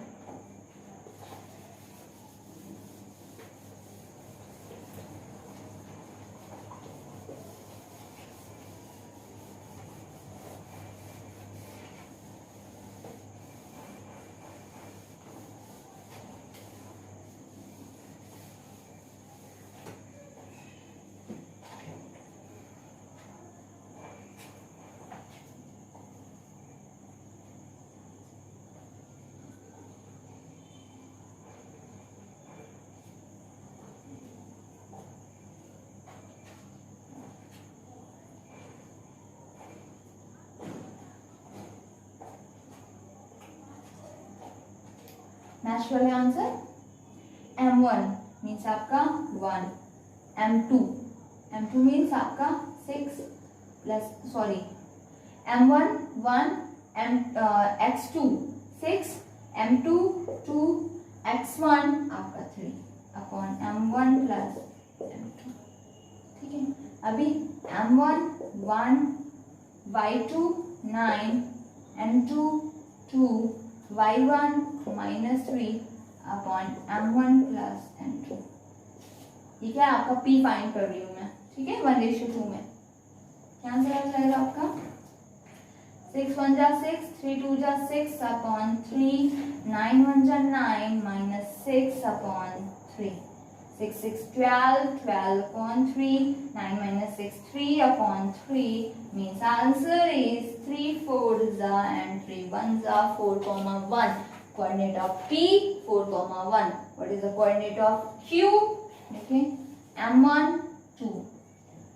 मैच वाले आंसर, m1 मीन्स आपका 1, m2 मीन्स आपका 6 plus sorry m1 1, x2 6, m2 2, x1 आपका 3 अपॉन m1 प्लस m2। ठीक है, अभी m1 1, y2 9, m2 2, y1 -3 upon m1 plus m2। ठीक है, आपका p फाइंड कर रही हूँ मैं। ठीक है, 1:2 में क्या आंसर आ जाएगा आपका 6 1 जा 6, 3 2 जा 6 अपॉन 3, 9 1 जा 9 -6 upon 3, 6 6 12, 12 upon 3, 9 minus 6 3 upon 3 means answer is 3 4s and 3 1s are 4,1. Coordinate of P 4,1. What is the coordinate of Q? Okay, M1 2,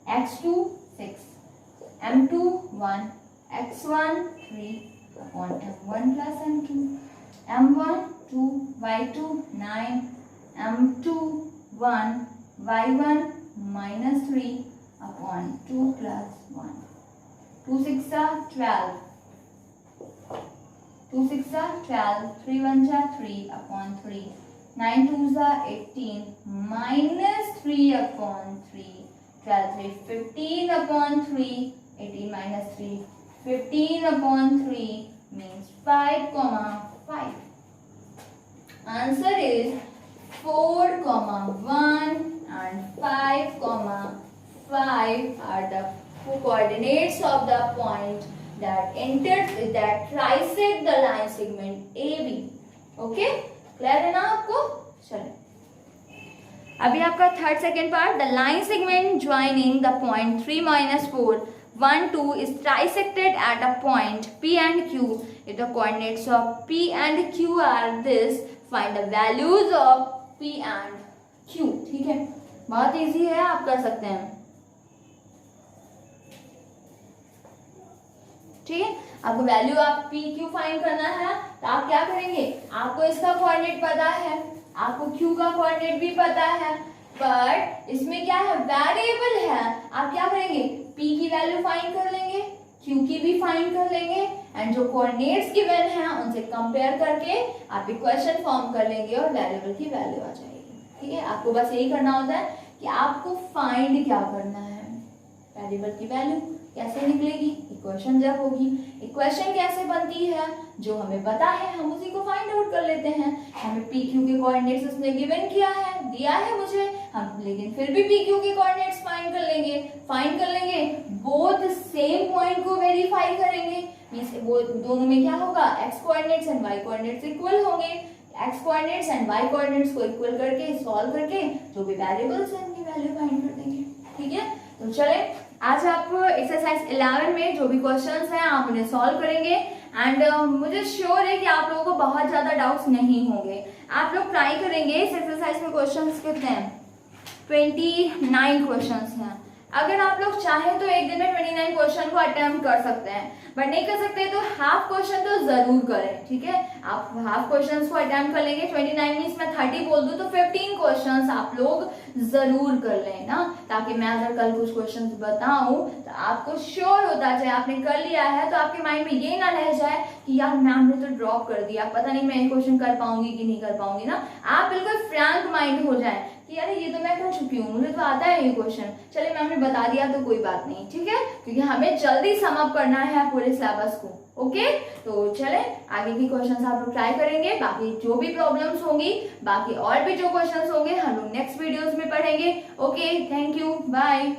X2 6, M2 1, X1 3 upon M1 plus M2. M1 2, Y2 9, M2 1, y1 -3 upon 2 plus 1. 2 6 are 12. 2 6 are 12. 3 1 are 3 upon 3. 9 2s are 18 minus 3 upon 3. 12 3 15 upon 3. 18 minus 3 15 upon 3 means 5,5. Answer is 4,1 and 5,5 are the coordinates of the point that trisect the line segment AB. Okay, clear है ना आपको? चलिए, अभी आपका third second part, the line segment joining the point 3 -4 1 2 is trisected at a point P and Q. If the coordinates of P and Q are this, find the values of P and Q. ठीक है, बहुत इजी है, आप कर सकते हैं। ठीक है, आपको वैल्यू आप P Q फाइंड करना है तो आप क्या करेंगे, आपको इसका कोऑर्डिनेट पता है, आपको Q का कोऑर्डिनेट भी पता है, पर इसमें क्या है, वेरिएबल है। आप क्या करेंगे, P की वैल्यू फाइंड कर लेंगे, Q की भी फाइंड कर लेंगे एंड जो कोऑर्डिनेट्स गिवन हैं उनसे कंपेयर करके आप इक्वेशन फॉर्म कर लेंगे और वेरिएबल की वैल्यू आ जाएगी। ठीक है, आपको बस यही करना होता है कि आपको फाइंड क्या करना है, वेरिएबल की वैल्यू कैसे निकलेगी, इक्वेशन जब होगी। इक्वेशन कैसे बनती है, जो हमें पता है हम उसी को फाइंड आउट कर लेते हैं। हमें पी क्यू के कोऑर्डिनेट्स उसने गिवन किया है, दिया है मुझे, हम लेकिन फिर भी पी क्यू के कोऑर्डिनेट्स फाइंड कर लेंगे, बोथ सेम पॉइंट को वेरीफाई करेंगे। मींस वो दोनों में क्या होगा, X coordinates and Y coordinates equal होंगे। X coordinates and Y coordinates को इक्वल करके सॉल्व करके जो भी वेरिएबल्स हैं उनकी वैल्यू फाइंड कर देंगे। ठीक है, तो चले आज आप एक्सरसाइज 11 में जो भी क्वेश्चंस हैं आप उन्हें सॉल्व करेंगे एंड मुझे श्योर है कि आप लोगों को बहुत ज्यादा डाउट्स नहीं होंगे। आप लोग ट्राई करेंगे। इस एक्सरसाइज में क्वेश्चंस कितने हैं, 29 क्वेश्चंस हैं। अगर आप लोग चाहें तो एक दिन में 29 क्वेश्चन को अटेम्प्ट कर सकते हैं, बट नहीं कर सकते तो हाफ क्वेश्चन तो जरूर करें, ठीक है। आप हाफ क्वेश्चंस को अटेम्प्ट कर लेंगे, 29 मीन्स मैं 30 बोल दूं तो 15 क्वेश्चंस आप लोग जरूर कर लें ना, ताकि मैं अगर कल कुछ क्वेश्चंस बताऊं तो आपको श्योर होता जाए आपने कर लिया है, तो आपके माइंड में ये ना रह जाए कि यार मैम ने तो ड्रॉप कर दिया, पता नहीं मैं ये क्वेश्चन कर पाऊंगी कि नहीं कर पाऊंगी ना। आप बिल्कुल फ्रैंक माइंड हो जाए कि यार ये तो मैं कर चुकी हूँ, मुझे तो आता है ये क्वेश्चन, चलिए मैम ने बता दिया तो कोई बात नहीं, ठीक है, क्योंकि हमें जल्दी सम अप करना है पूरे सिलेबस को। ओके, तो चले आगे की क्वेश्चंस आप लोग ट्राई करेंगे, बाकी जो भी प्रॉब्लम्स होंगी, बाकी और भी जो क्वेश्चंस होंगे हम लोग नेक्स्ट वीडियोस में पढ़ेंगे। Okay, thank you, bye.